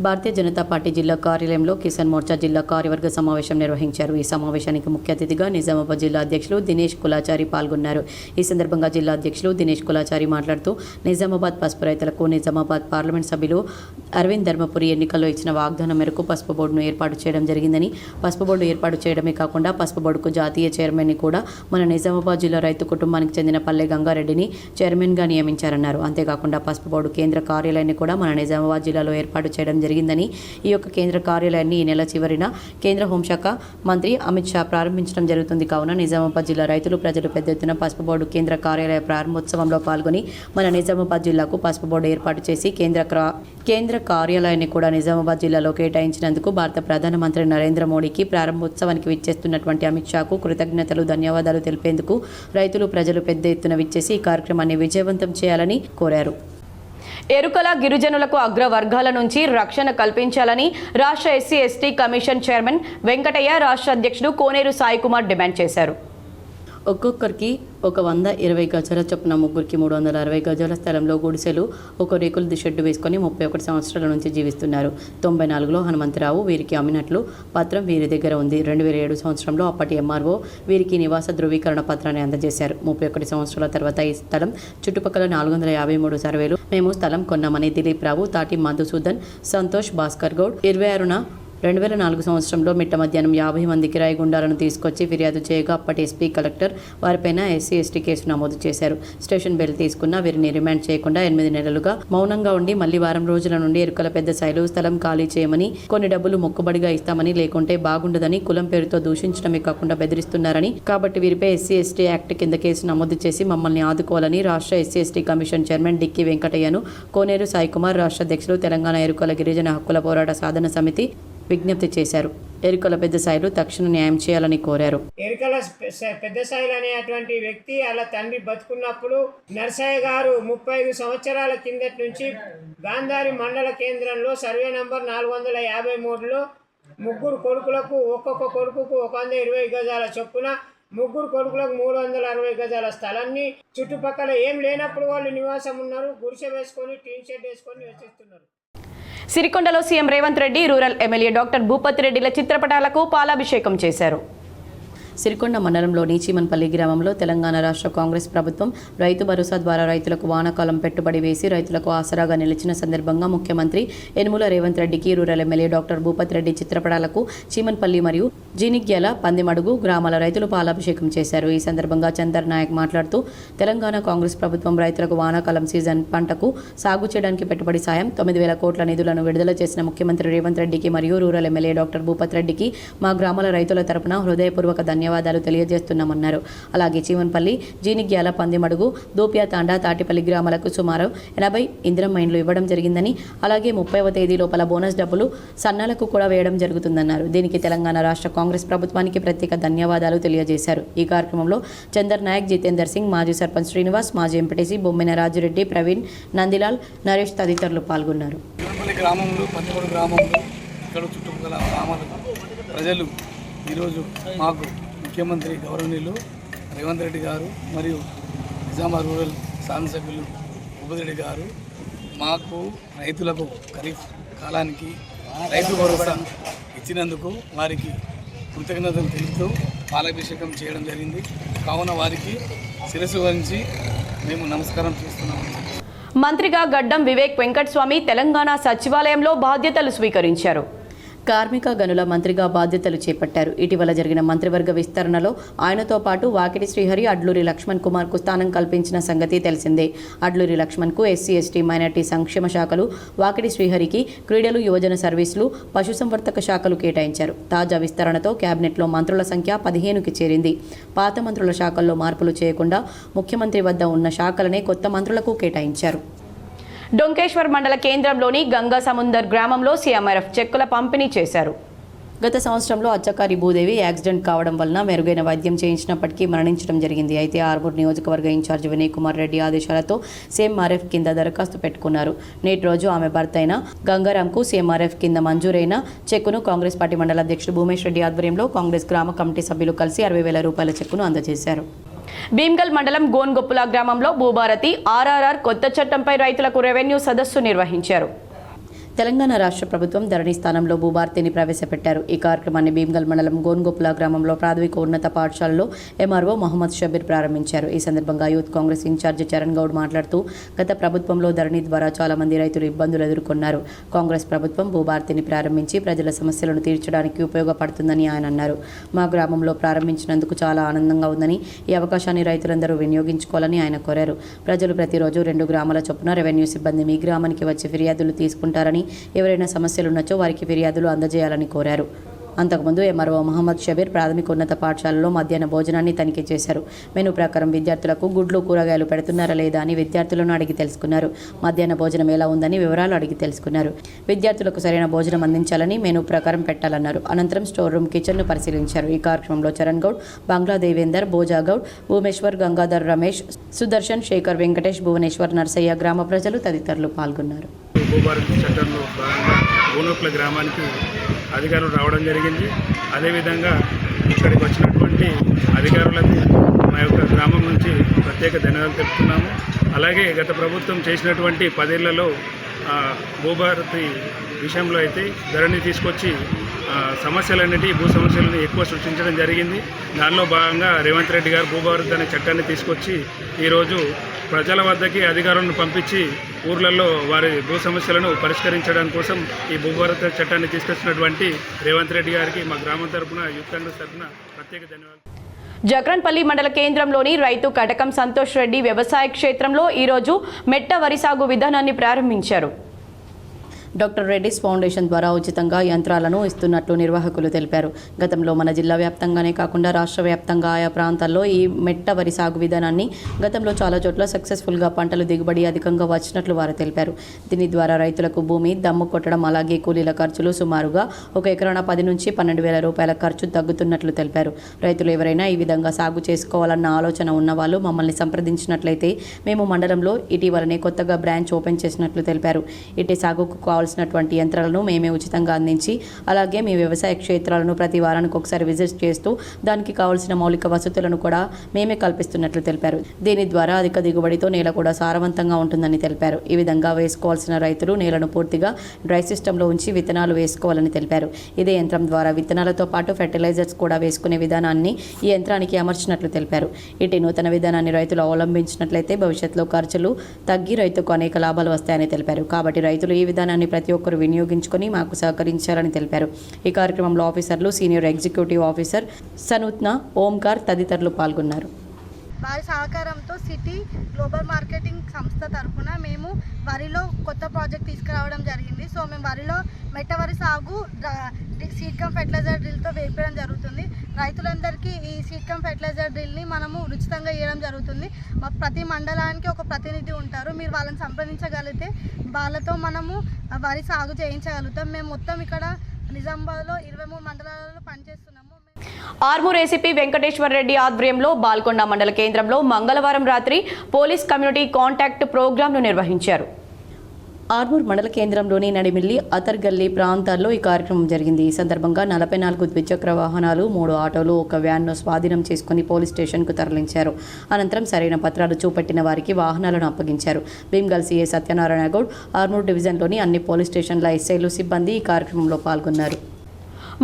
భారతీయ జనతా పార్టీ జిల్లా కార్యాలయంలో కిసాన్ మోర్చా జిల్లా కార్యవర్గ సమావేశం నిర్వహించారు. ఈ సమావేశానికి ముఖ్య అతిథిగా నిజామాబాద్ జిల్లా అధ్యక్షులు దినేష్ కులాచారి పాల్గొన్నారు. ఈ సందర్భంగా జిల్లా అధ్యక్షులు దినేష్ కులాచారి మాట్లాడుతూ నిజామాబాద్ పసుపు రైతులకు నిజామాబాద్ పార్లమెంట్ సభ్యులు అరవింద్ ధర్మపురి ఎన్నికల్లో ఇచ్చిన వాగ్దానం మేరకు పసుపు బోర్డును ఏర్పాటు చేయడం జరిగిందని, పసుపు బోర్డు ఏర్పాటు చేయడమే కాకుండా పసుపు బోర్డుకు జాతీయ చైర్మన్ని కూడా మన నిజామాబాద్ జిల్లా రైతు కుటుంబానికి చెందిన పల్లె గంగారెడ్డిని చైర్మన్గా నియమించారన్నారు. అంతేకాకుండా పసుపు బోర్డు కేంద్ర కార్యాలయాన్ని కూడా మన నిజామాబాద్ జిల్లాలో ఏర్పాటు చేయడం జరిగిందని, ఈ యొక్క కేంద్ర కార్యాలయాన్ని ఈ నెల చివరిన కేంద్ర హోంశాఖ మంత్రి అమిత్ షా ప్రారంభించడం జరుగుతుంది. కావున నిజామాబాద్ జిల్లా రైతులు, ప్రజలు పెద్ద ఎత్తున పసుపు బోర్డు కేంద్ర కార్యాలయ ప్రారంభోత్సవంలో పాల్గొని మన నిజామాబాద్ జిల్లాకు పసుపు బోర్డు ఏర్పాటు చేసి కేంద్ర కార్యాలయాన్ని కూడా నిజామాబాద్ జిల్లాలో కేటాయించినందుకు భారత ప్రధానమంత్రి నరేంద్ర మోడీకి ప్రారంభోత్సవానికి విచ్చేస్తున్నటువంటి అమిత్ షాకు కృతజ్ఞతలు, ధన్యవాదాలు తెలిపేందుకు రైతులు, ప్రజలు పెద్ద ఎత్తున విచ్చేసి ఈ కార్యక్రమాన్ని విజయవంతం చేయాలని కోరారు. ఎరుకల గిరిజనులకు అగ్రవర్గాల నుంచి రక్షణ కల్పించాలని రాష్ట్ర SC ST commission chairman Venkataiah, రాష్ట్ర అధ్యక్షుడు కోనేరు సాయి కుమార్ డిమాండ్ చేశారు. ఒక్కొక్కరికి ఒక 120 గజాల చొప్పున, ముగ్గురికి 360 గజాల స్థలంలో గుడిసెలు, ఒక రేకుల షెడ్డు వేసుకొని 31 సంవత్సరాల నుంచి జీవిస్తున్నారు. 94లో హనుమంతరావు వీరికి అమ్మినట్లు పత్రం వీరి దగ్గర ఉంది. 2007 సంవత్సరంలో అప్పటి ఎంఆర్ఓ వీరికి నివాస ధృవీకరణ పత్రాన్ని అందజేశారు. 31 సంవత్సరాల తర్వాత ఈ స్థలం చుట్టుపక్కల 453 సర్వేలు మేము స్థలం కొన్నామని దిలీప్ రావు, తాటి మధుసూదన్, సంతోష్, భాస్కర్ గౌడ్ 26న 2004 సంవత్సరంలో మిట్ట మధ్యాహ్నం 50 మంది కిరాయి గుండాలను తీసుకొచ్చి ఫిర్యాదు చేయగా అప్పటి ఎస్పీ కలెక్టర్ వారిపైన ఎస్సీ ఎస్టీ కేసు నమోదు చేశారు. స్టేషన్ బెల్ తీసుకున్న వీరిని రిమాండ్ చేయకుండా 8 నెలలుగా మౌనంగా ఉండి మళ్లీ వారం రోజుల నుండి ఎరుకల పెద్ద స్థాయిలో స్థలం ఖాళీ చేయమని, కొన్ని డబ్బులు మొక్కుబడిగా ఇస్తామని, లేకుంటే బాగుండదని కులం పేరుతో దూషించడమే కాకుండా బెదిరిస్తున్నారని, కాబట్టి వీరిపై ఎస్సీ ఎస్టీ యాక్ట్ కింద కేసు నమోదు చేసి మమ్మల్ని ఆదుకోవాలని రాష్ట్ర SC ST commission chairman Dikki వెంకటయ్యను, కోనేరు సాయి కుమార్, రాష్ట్ర అధ్యక్షులు తెలంగాణ ఎరుకల గిరిజన హక్కుల పోరాట సాధన సమితి విజ్ఞప్తి చేశారు. ఎరుకల పెద్ద సాయిలు తక్షణ న్యాయం చేయాలని కోరారు. ఎరుకల పెద్ద సాయిలు అనేటువంటి వ్యక్తి అలా తండ్రి బతుకున్నప్పుడు నర్సయ్య గారు 35 సంవత్సరాల కిందటి నుంచి గాంధారి మండల కేంద్రంలో సర్వే నంబర్ 453లో ముగ్గురు కొడుకులకు ఒక్కొక్క కొడుకుకు 120 గజాల చొప్పున, ముగ్గురు కొడుకులకు 360 గజాల స్థలాన్ని చుట్టుపక్కల ఏం లేనప్పుడు వాళ్ళు నివాసం ఉన్నారు. గుడిసె వేసుకొని టీన్ షెడ్ వేసుకొని నివసిస్తున్నారు. సిరికొండలో CM Revanth Reddy, rural MLA doctor Bhupathi రెడ్డిల చిత్రపటాలకు పాలాభిషేకం చేశారు. సిరికొండ మండలంలోని చీమన్పల్లి గ్రామంలో తెలంగాణ రాష్ట్ర కాంగ్రెస్ ప్రభుత్వం రైతు భరోసా ద్వారా రైతులకు వానాకాలం పెట్టుబడి వేసి రైతులకు ఆసరాగా నిలిచిన సందర్భంగా ముఖ్యమంత్రి యనుమల రేవంత్ రెడ్డికి rural MLA doctor Bhupathi Reddy చిత్రపటాలకు చీమన్పల్లి మరియు జీనిగ్యాల, పందిమడుగు గ్రామాల రైతులు పాలాభిషేకం చేశారు. ఈ సందర్భంగా చందర్ నాయక్ మాట్లాడుతూ తెలంగాణ కాంగ్రెస్ ప్రభుత్వం రైతులకు వానాకాలం సీజన్ పంటకు సాగు చేయడానికి పెట్టుబడి సాయం 9,000 కోట్ల నిధులను విడుదల చేసిన ముఖ్యమంత్రి రేవంత్ రెడ్డికి మరియు రూరల్ ఎమ్మెల్యే డాక్టర్ భూపతి రెడ్డికి మా గ్రామాల రైతుల తరపున హృదయపూర్వక ధన్యవాదాలు తెలియజేస్తున్నామన్నారు. అలాగే చీమన్పల్లి, జీనిగ్యాల, పందిమడుగు, దోపియా తాండా, తాటిపల్లి గ్రామాలకు సుమారు 80 ఇందిరమ్మ ఇండ్లు ఇవ్వడం జరిగిందని, అలాగే 30వ తేదీ లోపల బోనస్ డబ్బులు సన్నాలకు కూడా వేయడం జరుగుతుందన్నారు. దీనికి తెలంగాణ రాష్ట్ర కాంగ్రెస్ ప్రభుత్వానికి ప్రత్యేక ధన్యవాదాలు తెలియజేశారు. ఈ కార్యక్రమంలో చందర్ నాయక్, జితేందర్ సింగ్, మాజీ సర్పంచ్ శ్రీనివాస్, మాజీ ఎంపీటీసీ బొమ్మిన రాజురెడ్డి, ప్రవీణ్, నందిలాల్, నరేష్ తదితరులు పాల్గొన్నారు. ఇక్కడ చుట్టుపక్కల గ్రామాల ప్రజలు ఈరోజు మాకు ముఖ్యమంత్రి గౌరవనీయులు రేవంత్ రెడ్డి గారు మరియు నిజామాబాద్ రూరల్ శాసనసభ్యులు భూపతి రెడ్డి గారు మాకు రైతులకు ఖరీఫ్ కాలానికి రైతు భరోసా ఇచ్చినందుకు వారికి కృతజ్ఞతలు తెలుపుతూ పాలాభిషేకం చేయడం జరిగింది. కావున వారికి శిరస్సు వహించి మేము నమస్కారం చేస్తున్నాము. మంత్రిగా గడ్డం వివేక్ వెంకటస్వామి తెలంగాణ సచివాలయంలో బాధ్యతలు స్వీకరించారు. కార్మిక గనుల మంత్రిగా బాధ్యతలు చేపట్టారు. ఇటీవల జరిగిన మంత్రివర్గ విస్తరణలో ఆయనతో పాటు వాకిటి శ్రీహరి, అడ్లూరి లక్ష్మణ్ కుమార్కు స్థానం కల్పించిన సంగతి తెలిసిందే. అడ్లూరి లక్ష్మణ్కు ఎస్సీ ఎస్టీ మైనార్టీ సంక్షేమ శాఖలు, వాకిటి శ్రీహరికి క్రీడలు యువజన సర్వీసులు, పశుసంవర్ధక శాఖలు కేటాయించారు. తాజా విస్తరణతో కేబినెట్లో మంత్రుల సంఖ్య 15కి చేరింది. పాత మంత్రుల శాఖల్లో మార్పులు చేయకుండా ముఖ్యమంత్రి వద్ద ఉన్న శాఖలనే కొత్త మంత్రులకు కేటాయించారు. డొంకేశ్వర్ మండల కేంద్రంలోని గంగా సముందర్ గ్రామంలో సీఎంఆర్ఎఫ్ చెక్కుల పంపిణీ చేశారు. గత సంవత్సరంలో అచ్చకారి భూదేవి యాక్సిడెంట్ కావడం వలన మెరుగైన వైద్యం చేయించినప్పటికీ మరణించడం జరిగింది. అయితే ఆర్మూర్ నియోజకవర్గ ఇన్ఛార్జ్ వినయ్ కుమార్ రెడ్డి ఆదేశాలతో సీఎంఆర్ఎఫ్ కింద దరఖాస్తు పెట్టుకున్నారు. నేటి రోజు ఆమె భర్త అయిన గంగారాంకు సీఎంఆర్ఎఫ్ కింద మంజూరైన చెక్కును కాంగ్రెస్ పార్టీ మండల అధ్యక్షుడు భూమేష్ రెడ్డి ఆధ్వర్యంలో కాంగ్రెస్ గ్రామ కమిటీ సభ్యులు కలిసి 60,000 రూపాయల చెక్కును అందజేశారు. భీమ్గల్ మండలం గోన్గొప్పుల గ్రామంలో భూభారతి ఆర్ఆర్ఆర్ కొత్త చట్టంపై రైతులకు రెవెన్యూ సదస్సు నిర్వహించారు. తెలంగాణ రాష్ట్ర ప్రభుత్వం ధరణి స్థానంలో భూభారతిని ప్రవేశపెట్టారు. ఈ కార్యక్రమాన్ని భీమ్గల్ మండలం గోన్గొప్పుల గ్రామంలో ప్రాథమిక ఉన్నత పాఠశాలలో ఎంఆర్ఓ మహమ్మద్ షబీర్ ప్రారంభించారు. ఈ సందర్భంగా యూత్ కాంగ్రెస్ ఇన్ఛార్జి చరణ్ గౌడ్ మాట్లాడుతూ గత ప్రభుత్వంలో ధరణి ద్వారా చాలా మంది రైతులు ఇబ్బందులు ఎదుర్కొన్నారు. కాంగ్రెస్ ప్రభుత్వం భూభారతిని ప్రారంభించి ప్రజల సమస్యలను తీర్చడానికి ఉపయోగపడుతుందని ఆయన అన్నారు. మా గ్రామంలో ప్రారంభించినందుకు చాలా ఆనందంగా ఉందని, ఈ అవకాశాన్ని రైతులందరూ వినియోగించుకోవాలని ఆయన కోరారు. ప్రజలు ప్రతిరోజు 2 గ్రామాల చొప్పున రెవెన్యూ సిబ్బంది మీ గ్రామానికి వచ్చి ఫిర్యాదులు తీసుకుంటారని, ఎవరైనా సమస్యలున్నచో వారికి ఫిర్యాదులు అందజేయాలని కోరారు. అంతకుముందు ఎంఆర్ఓ మహమ్మద్ షబీర్ ప్రాథమిక ఉన్నత పాఠశాలలో మధ్యాహ్న భోజనాన్ని తనిఖీ చేశారు. మెనూ ప్రకారం విద్యార్థులకు గుడ్లు, కూరగాయలు పెడుతున్నారా లేదా అని విద్యార్థులను అడిగి తెలుసుకున్నారు. మధ్యాహ్న భోజనం ఎలా ఉందని వివరాలు అడిగి తెలుసుకున్నారు. విద్యార్థులకు సరైన భోజనం అందించాలని, మెనూ ప్రకారం పెట్టాలన్నారు. అనంతరం స్టోర్ రూమ్, కిచెన్ను పరిశీలించారు. ఈ కార్యక్రమంలో చరణ్ గౌడ్, బంగ్లా దేవేందర్, భోజా గౌడ్, భూమేశ్వర్, గంగాధర్ రమేష్, సుదర్శన్, శేఖర్, వెంకటేష్, భువనేశ్వర్, నర్సయ్య, గ్రామ ప్రజలు తదితరులు పాల్గొన్నారు. భూభారతి చట్టంలో భాగంగా గోనోప్ల గ్రామానికి అధికారులు రావడం జరిగింది. అదేవిధంగా ఇక్కడికి వచ్చినటువంటి అధికారులకు మా యొక్క గ్రామం నుంచి ప్రత్యేక ధన్యవాదాలు తెలుపుతున్నాము. అలాగే గత ప్రభుత్వం చేసినటువంటి 10 ఏళ్లలో భూభారతి విషయంలో అయితే ధరణి తీసుకొచ్చి సమస్యలన్నిటి భూ సమస్యలను ఎక్కువ సృష్టించడం జరిగింది. దానిలో భాగంగా రేవంత్ రెడ్డి గారు భూభారతి అనే చట్టాన్ని తీసుకొచ్చి ఈరోజు ప్రజల వద్దకి అధికారులను పంపించి ఊర్లలో వారి భూ సమస్యలను పరిష్కరించడం కోసం ఈ భూభారతి చట్టాన్ని తీసుకొచ్చినటువంటి రేవంత్ రెడ్డి గారికి మా గ్రామం తరపున యూత్ కాంగ్రెస్ తరపున ప్రత్యేక ధన్యవాదాలు. జక్రన్పల్లి మండల కేంద్రంలోని రైతు కటకం సంతోష్ రెడ్డి వ్యవసాయ క్షేత్రంలో ఈరోజు మెట్ట వరి సాగు విధానాన్ని ప్రారంభించారు. డాక్టర్ రెడ్డిస్ ఫౌండేషన్ ద్వారా ఉచితంగా యంత్రాలను ఇస్తున్నట్లు నిర్వాహకులు తెలిపారు. గతంలో మన జిల్లా వ్యాప్తంగానే కాకుండా రాష్ట్ర వ్యాప్తంగా ఆయా ప్రాంతాల్లో ఈ మెట్ట వరి సాగు విధానాన్ని గతంలో చాలా చోట్ల సక్సెస్ఫుల్గా పంటలు దిగుబడి అధికంగా వచ్చినట్లు వారు తెలిపారు. దీని ద్వారా రైతులకు భూమి దమ్ము కొట్టడం, అలాగే కూలీల ఖర్చులు సుమారుగా 1 ఎకరాన 10 నుంచి 12,000 రూపాయల ఖర్చు తగ్గుతున్నట్లు తెలిపారు. రైతులు ఎవరైనా ఈ విధంగా సాగు చేసుకోవాలన్న ఆలోచన ఉన్నవాళ్ళు మమ్మల్ని సంప్రదించినట్లయితే మేము మండలంలో ఇటీవలనే కొత్తగా బ్రాంచ్ ఓపెన్ చేసినట్లు తెలిపారు. ఇటు సాగుకు కావాల్సినటువంటి యంత్రాలను మేమే ఉచితంగా అందించి, అలాగే మీ వ్యవసాయ క్షేత్రాలను ప్రతి వారానికి ఒకసారి విజిట్ చేస్తూ దానికి కావాల్సిన మౌలిక వసతులను కూడా మేమే కల్పిస్తున్నట్లు తెలిపారు. దీని ద్వారా అధిక దిగుబడితో నేల కూడా సారవంతంగా ఉంటుందని తెలిపారు. ఈ విధంగా వేసుకోవాల్సిన రైతులు నేలను పూర్తిగా డ్రై సిస్టంలో ఉంచి విత్తనాలు వేసుకోవాలని తెలిపారు. ఇదే యంత్రం ద్వారా విత్తనాలతో పాటు ఫెర్టిలైజర్స్ కూడా వేసుకునే విధానాన్ని ఈ యంత్రానికి అమర్చినట్లు తెలిపారు. ఇటు నూతన విధానాన్ని రైతులు అవలంబించినట్లయితే భవిష్యత్తులో ఖర్చులు తగ్గి రైతుకు అనేక లాభాలు వస్తాయని తెలిపారు. కాబట్టి రైతులు ఈ విధానాన్ని ప్రతి ఒక్కరు వినియోగించుకొని మాకు సహకరించాలని తెలిపారు. ఈ కార్యక్రమంలో ఆఫీసర్లు, సీనియర్ ఎగ్జిక్యూటివ్ ఆఫీసర్ సనూత్న, ఓంకార్ తదితరులు పాల్గొన్నారు. వారి సహకారంతో సిటీ గ్లోబల్ మార్కెటింగ్ సంస్థ తరఫున మేము వరిలో కొత్త ప్రాజెక్ట్ తీసుకురావడం జరిగింది. సో మేము వరిలో మెట్ట వరి సాగు సీడ్ కమ్ ఫెర్టిలైజర్ డ్రిల్తో వేపడం జరుగుతుంది. రైతులందరికీ ఈ సీడ్ కమ్ ఫెర్టిలైజర్ డ్రిల్ని మనము ఉచితంగా ఇవ్వడం జరుగుతుంది. మా ప్రతి మండలానికి ఒక ప్రతినిధి ఉంటారు. మీరు వాళ్ళని సంప్రదించగలిగితే వాళ్ళతో మనము వరి సాగు చేయించగలుగుతాం. మేము మొత్తం ఇక్కడ నిజామాబాద్లో 23 మండలాలలో పనిచేస్తున్నాము. ఆర్మూర్ ఏసీపీ వెంకటేశ్వర్ రెడ్డి ఆధ్వర్యంలో బాల్కొండ మండల కేంద్రంలో మంగళవారం రాత్రి పోలీస్ కమ్యూనిటీ కాంటాక్ట్ ప్రోగ్రాంను నిర్వహించారు. ఆర్మూర్ మండల కేంద్రంలోని నడిమిల్లి, అతర్గల్లి ప్రాంతాల్లో ఈ కార్యక్రమం జరిగింది. ఈ సందర్భంగా 44 ద్విచక్ర వాహనాలు, 3 ఆటోలు, 1 వ్యాన్ను స్వాధీనం చేసుకుని పోలీస్ స్టేషన్కు తరలించారు. అనంతరం సరైన పత్రాలు చూపెట్టిన వారికి వాహనాలను అప్పగించారు. భీమ్గల్ సీఏ సత్యనారాయణ గౌడ్, ఆర్మూర్ డివిజన్లోని అన్ని పోలీస్ స్టేషన్ల ఎస్ఐలు, సిబ్బంది ఈ కార్యక్రమంలో పాల్గొన్నారు.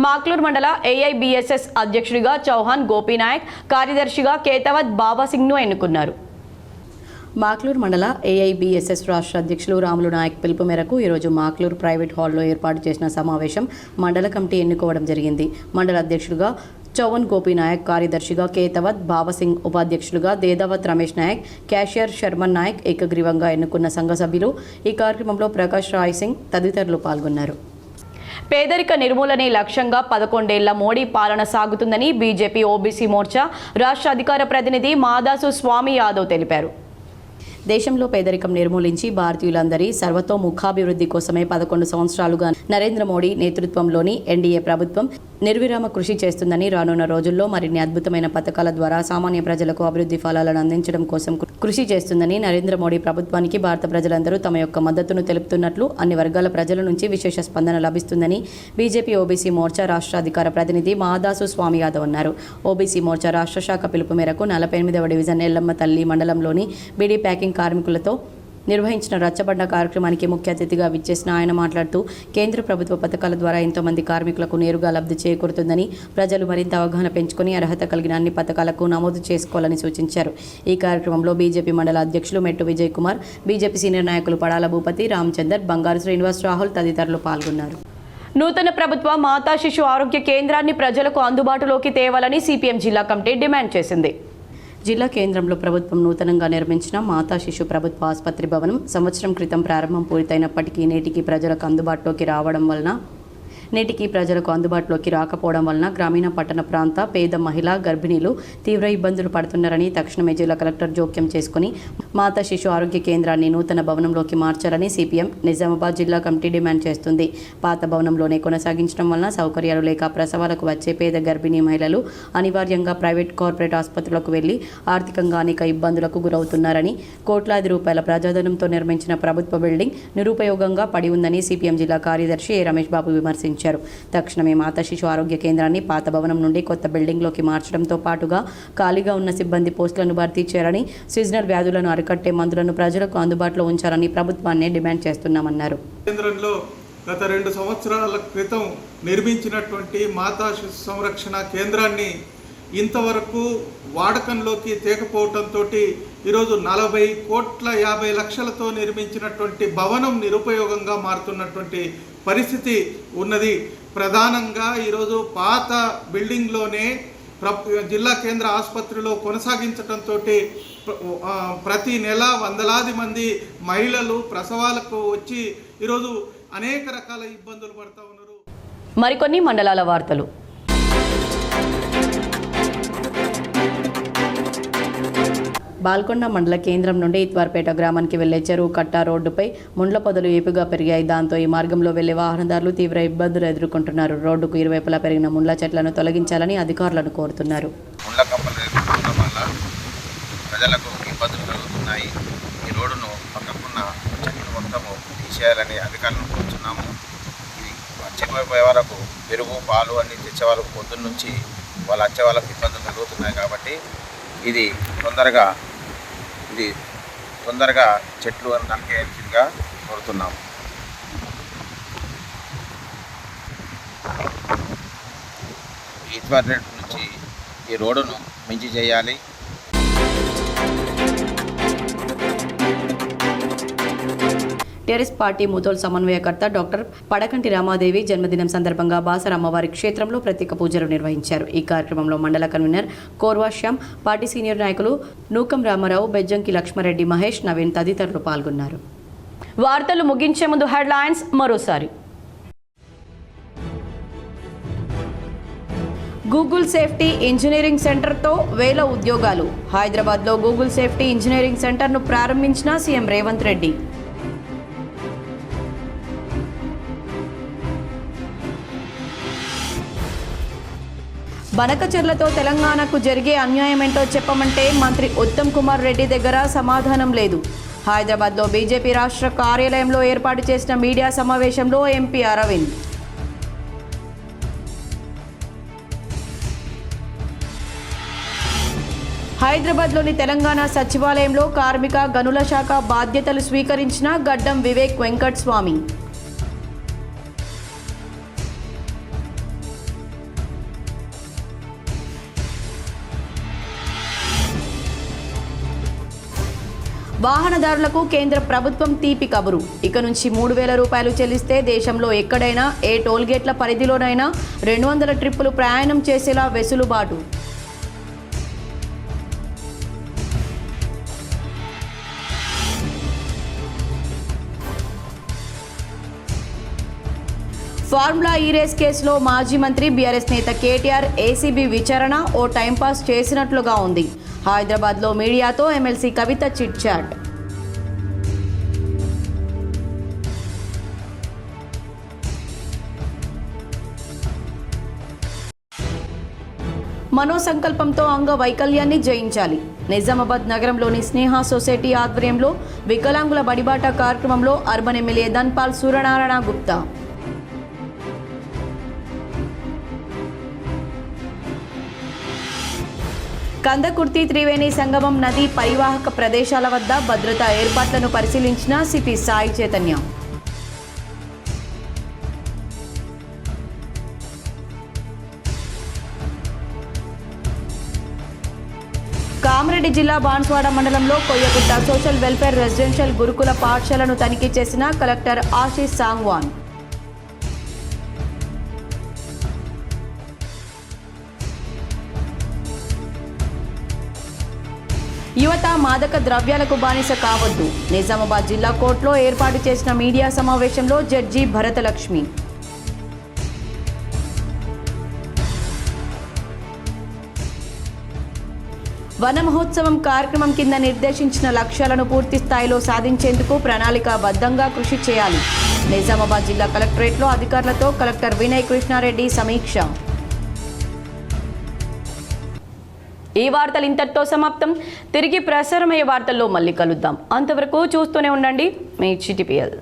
మాక్లూర్ మండల ఏఐబిఎస్ఎస్ అధ్యక్షుడిగా చౌహాన్ గోపీనాయక్, కార్యదర్శిగా కేతవత్ బాబాసింగ్ను ఎన్నుకున్నారు. మాక్లూరు మండల ఏఐబిఎస్ఎస్ రాష్ట్ర అధ్యక్షులు రాములు నాయక్ పిలుపు మేరకు ఈరోజు మాక్లూరు ప్రైవేట్ హాల్లో ఏర్పాటు చేసిన సమావేశం మండల కమిటీ ఎన్నుకోవడం జరిగింది. మండల అధ్యక్షుడిగా చౌవన్ గోపి నాయక్, కార్యదర్శిగా కేతవత్ బాబసింగ్, ఉపాధ్యక్షులుగా దేదావత్ రమేష్ నాయక్, క్యాషియర్ శర్మన్ నాయక్ ఏకగ్రీవంగా ఎన్నుకున్న సంఘ సభ్యులు. ఈ కార్యక్రమంలో ప్రకాష్ రాయ్ సింగ్ తదితరులు పాల్గొన్నారు. పేదరిక నిర్మూలనే లక్ష్యంగా 11 ఏళ్ల మోడీ పాలన సాగుతుందని బీజేపీ ఓబీసీ మోర్చా రాష్ట్ర అధికార ప్రతినిధి మాదాసు స్వామి యాదవ్ తెలిపారు. దేశంలో పేదరికం నిర్మూలించి భారతీయులందరి సర్వతోముఖాభివృద్ధి కోసమే 11 సంవత్సరాలుగా నరేంద్ర మోడీ నేతృత్వంలోని ఎన్డీఏ ప్రభుత్వం నిర్విరామ కృషి చేస్తుందని, రానున్న రోజుల్లో మరిన్ని అద్భుతమైన పథకాల ద్వారా సామాన్య ప్రజలకు అభివృద్ధి ఫలాలను అందించడం కోసం కృషి చేస్తుందని, నరేంద్ర మోడీ ప్రభుత్వానికి భారత ప్రజలందరూ తమ యొక్క మద్దతును తెలుపుతున్నట్లు అన్ని వర్గాల ప్రజల నుంచి విశేష స్పందన లభిస్తుందని బీజేపీ ఓబీసీ మోర్చా రాష్ట్ర అధికార ప్రతినిధి మాదాసు స్వామి యాదవ్ అన్నారు. ఓబీసీ మోర్చా రాష్ట్ర శాఖ పిలుపు మేరకు 48వ డివిజన్ ఎల్లమ్మ తల్లి మండలంలోని బీడీ ప్యాకింగ్ కార్మికులతో నిర్వహించిన రచ్చబండ కార్యక్రమానికి ముఖ్య అతిథిగా విచ్చేసిన ఆయన మాట్లాడుతూ, కేంద్ర ప్రభుత్వ పథకాల ద్వారా ఎంతోమంది కార్మికులకు నేరుగా లబ్ధి చేకూరుతుందని, ప్రజలు మరింత అవగాహన పెంచుకుని అర్హత కలిగిన అన్ని పథకాలకు నమోదు చేసుకోవాలని సూచించారు. ఈ కార్యక్రమంలో బీజేపీ మండల అధ్యక్షులు మెట్టు విజయ్ కుమార్, బీజేపీ సీనియర్ నాయకులు పడాల భూపతి, రామచందర్, బంగారు శ్రీనివాస్, రాహుల్ తదితరులు పాల్గొన్నారు. నూతన ప్రభుత్వ మాతా శిశు ఆరోగ్య కేంద్రాన్ని ప్రజలకు అందుబాటులోకి తేవాలని సిపిఎం జిల్లా కమిటీ డిమాండ్ చేసింది. జిల్లా కేంద్రంలో ప్రభుత్వం నూతనంగా నిర్మించిన మాతా శిశు ప్రభుత్వ ఆసుపత్రి భవనం సంవత్సరం క్రితం ప్రారంభం పూర్తయినప్పటికీ నేటికి ప్రజలకు అందుబాటులోకి రాకపోవడం వలన గ్రామీణ పట్టణ ప్రాంత పేద మహిళా గర్భిణీలు తీవ్ర ఇబ్బందులు పడుతున్నారని తక్షణమే జిల్లా కలెక్టర్ జోక్యం చేసుకుని మాతా శిశు ఆరోగ్య కేంద్రాన్ని నూతన భవనంలోకి మార్చాలని సిపిఎం నిజామాబాద్ జిల్లా కమిటీ డిమాండ్ చేస్తుంది. పాత భవనంలోనే కొనసాగించడం వలన సౌకర్యాలు లేక ప్రసవాలకు వచ్చే పేద గర్భిణీ మహిళలు అనివార్యంగా ప్రైవేట్, కార్పొరేట్ ఆసుపత్రులకు వెళ్లి ఆర్థికంగా అనేక ఇబ్బందులకు గురవుతున్నారని, కోట్లాది రూపాయల ప్రజాధనంతో నిర్మించిన ప్రభుత్వ బిల్డింగ్ నిరుపయోగంగా పడి ఉందని సిపిఎం జిల్లా కార్యదర్శి ఏ రమేష్ బాబు విమర్శించారు. తక్షణమే మాతా శిశు ఆరోగ్య కేంద్రాన్ని పాత భవనం నుండి కొత్త బిల్డింగ్లోకి మార్చడంతో పాటుగా ఖాళీగా ఉన్న సిబ్బంది పోస్టులను భర్తీ చేయాలని, సీజనల్ వ్యాధులను అరికట్టే మందులను ప్రజలకు అందుబాటులో ఉంచాలని ప్రభుత్వాన్ని డిమాండ్ చేస్తున్నామన్నారు. కేంద్రంలో గత 2 సంవత్సరాల క్రితం నిర్మించినటువంటి మాతా శిశు సంరక్షణ కేంద్రాన్ని ఇంతవరకు వాడకంలోకి తేకపోవడంతో ఈరోజు 40,50,00,000తో నిర్మించినటువంటి భవనం నిరుపయోగంగా మారుతున్నటువంటి పరిస్థితి ఉన్నది. ప్రధానంగా ఈరోజు పాత బిల్డింగ్లోనే జిల్లా కేంద్ర ఆసుపత్రిలో కొనసాగించడంతో ప్రతి నెల వందలాది మంది మహిళలు ప్రసవాలకు వచ్చి ఈరోజు అనేక రకాల ఇబ్బందులు పడుతూ ఉన్నారు. మరికొన్ని మండలాల వార్తలు. బాల్కొండ మండల కేంద్రం నుండి ఇత్వార్పేట గ్రామానికి వెళ్లే చెరువు కట్ట రోడ్డుపై ముండ్ల పొదలు ఏపుగా పెరిగాయి. దాంతో ఈ మార్గంలో వెళ్లే వాహనదారులు తీవ్ర ఇబ్బందులు ఎదుర్కొంటున్నారు. రోడ్డుకు ఇరువైపులా పెరిగిన ముండ్ల చెట్లను తొలగించాలని అధికారులను కోరుతున్నారు. ముండ్ల కంపలు వల్ల ప్రజలకు ఇబ్బందులు కలుగుతున్నాయి. ఈ రోడ్డును పక్కకున్న చెట్లు మొత్తము తీసేయాలని అధికారులను కోరుతున్నాము. ఇది వచ్చే వరకు పెరుగు, పాలు అన్ని తెచ్చే వాళ్ళకు పొద్దున్న నుంచి వాళ్ళు వచ్చే వాళ్ళకు ఇబ్బందులు కలుగుతున్నాయి. కాబట్టి ఇది తొందరగా చెట్లు నరికేయాల్సిందిగా కోరుతున్నాము. ఇత్వార్ నుంచి ఈ రోడ్డును మంచి చేయాలి. టీఆర్ఎస్ పార్టీ ముతోల్ సమన్వయకర్త డాక్టర్ పడకంటి రామాదేవి జన్మదినం సందర్భంగా బాసర అమ్మవారి క్షేత్రంలో ప్రత్యేక పూజలు నిర్వహించారు. ఈ కార్యక్రమంలో మండల కన్వీనర్ కోర్వాశ్యామ్, పార్టీ సీనియర్ నాయకులు నూకం రామారావు, బెజ్జంకి లక్ష్మారెడ్డి, మహేష్, నవీన్ తదితరులు పాల్గొన్నారు. వార్తలు ముగించే ముందు హెడ్లైన్స్ మరోసారి. గూగుల్ సేఫ్టీ ఇంజనీరింగ్ సెంటర్తో 1000 ఉద్యోగాలు. హైదరాబాద్లో గూగుల్ సేఫ్టీ ఇంజనీరింగ్ సెంటర్ను ప్రారంభించిన సీఎం రేవంత్ రెడ్డి. బనకచెర్లతో తెలంగాణకు జరిగే అన్యాయమేంటో చెప్పమంటే మంత్రి ఉత్తమ్ కుమార్ రెడ్డి దగ్గర సమాధానం లేదు. హైదరాబాద్లో బీజేపీ రాష్ట్ర కార్యాలయంలో ఏర్పాటు చేసిన మీడియా సమావేశంలో ఎంపీ అరవింద్. హైదరాబాద్లోని తెలంగాణ సచివాలయంలో కార్మిక గనుల శాఖ బాధ్యతలు స్వీకరించిన గడ్డం వివేక్ వెంకట్ స్వామి. వాహనదారులకు కేంద్ర ప్రభుత్వం తీపి కబురు. ఇక నుంచి 3,000 రూపాయలు చెల్లిస్తే దేశంలో ఎక్కడైనా ఏ టోల్గేట్ల పరిధిలోనైనా 200 ట్రిప్పులు ప్రయాణం చేసేలా వెసులుబాటు. ఫార్ములా ఈ రేస్ కేసులో మాజీ మంత్రి బీఆర్ఎస్ నేత కేటీఆర్ ఏసీబీ విచారణ ఓ టైంపాస్ చేసినట్లుగా ఉంది. హైదరాబాద్లో మీడియాతో ఎమ్మెల్సీ కవిత చిట్ చాట్. మనోసంకల్పంతో అంగవైకల్యాన్ని జయించాలి. నిజామాబాద్ నగరంలోని స్నేహ సొసైటీ ఆధ్వర్యంలో వికలాంగుల బడిబాట కార్యక్రమంలో అర్బన్ ఎమ్మెల్యే ధన్పాల్ సూర్యనారాయణ గుప్తా. కందకుర్తి త్రివేణి సంగమం నది పరివాహక ప్రదేశాల వద్ద భద్రతా ఏర్పాట్లను పరిశీలించిన సిపి సాయి చైతన్య. కామారెడ్డి జిల్లా బాన్స్వాడ మండలంలో కొయ్యగుట్ట సోషల్ వెల్ఫేర్ రెసిడెన్షియల్ గురుకుల పాఠశాలను తనిఖీ చేసిన కలెక్టర్ ఆశీష్ సాంగ్వాన్. యువత మాదక ద్రవ్యాలకు బానిస కావద్దు. నిజామాబాద్ జిల్లా కోర్టులో ఏర్పాటు చేసిన మీడియా సమావేశంలో జడ్జి భరతలక్ష్మి. వన మహోత్సవం కార్యక్రమం కింద నిర్దేశించిన లక్ష్యాలను పూర్తి స్థాయిలో సాధించేందుకు ప్రణాళికాబద్ధంగా కృషి చేయాలి. నిజామాబాద్ జిల్లా కలెక్టరేట్లో అధికారులతో కలెక్టర్ వినయ్ కృష్ణారెడ్డి సమీక్ష. ఈ వార్తలు ఇంతటితో సమాప్తం. తిరిగి ప్రసారమయ్యే వార్తల్లో మళ్ళీ కలుద్దాం. అంతవరకు చూస్తూనే ఉండండి మీ HTPL.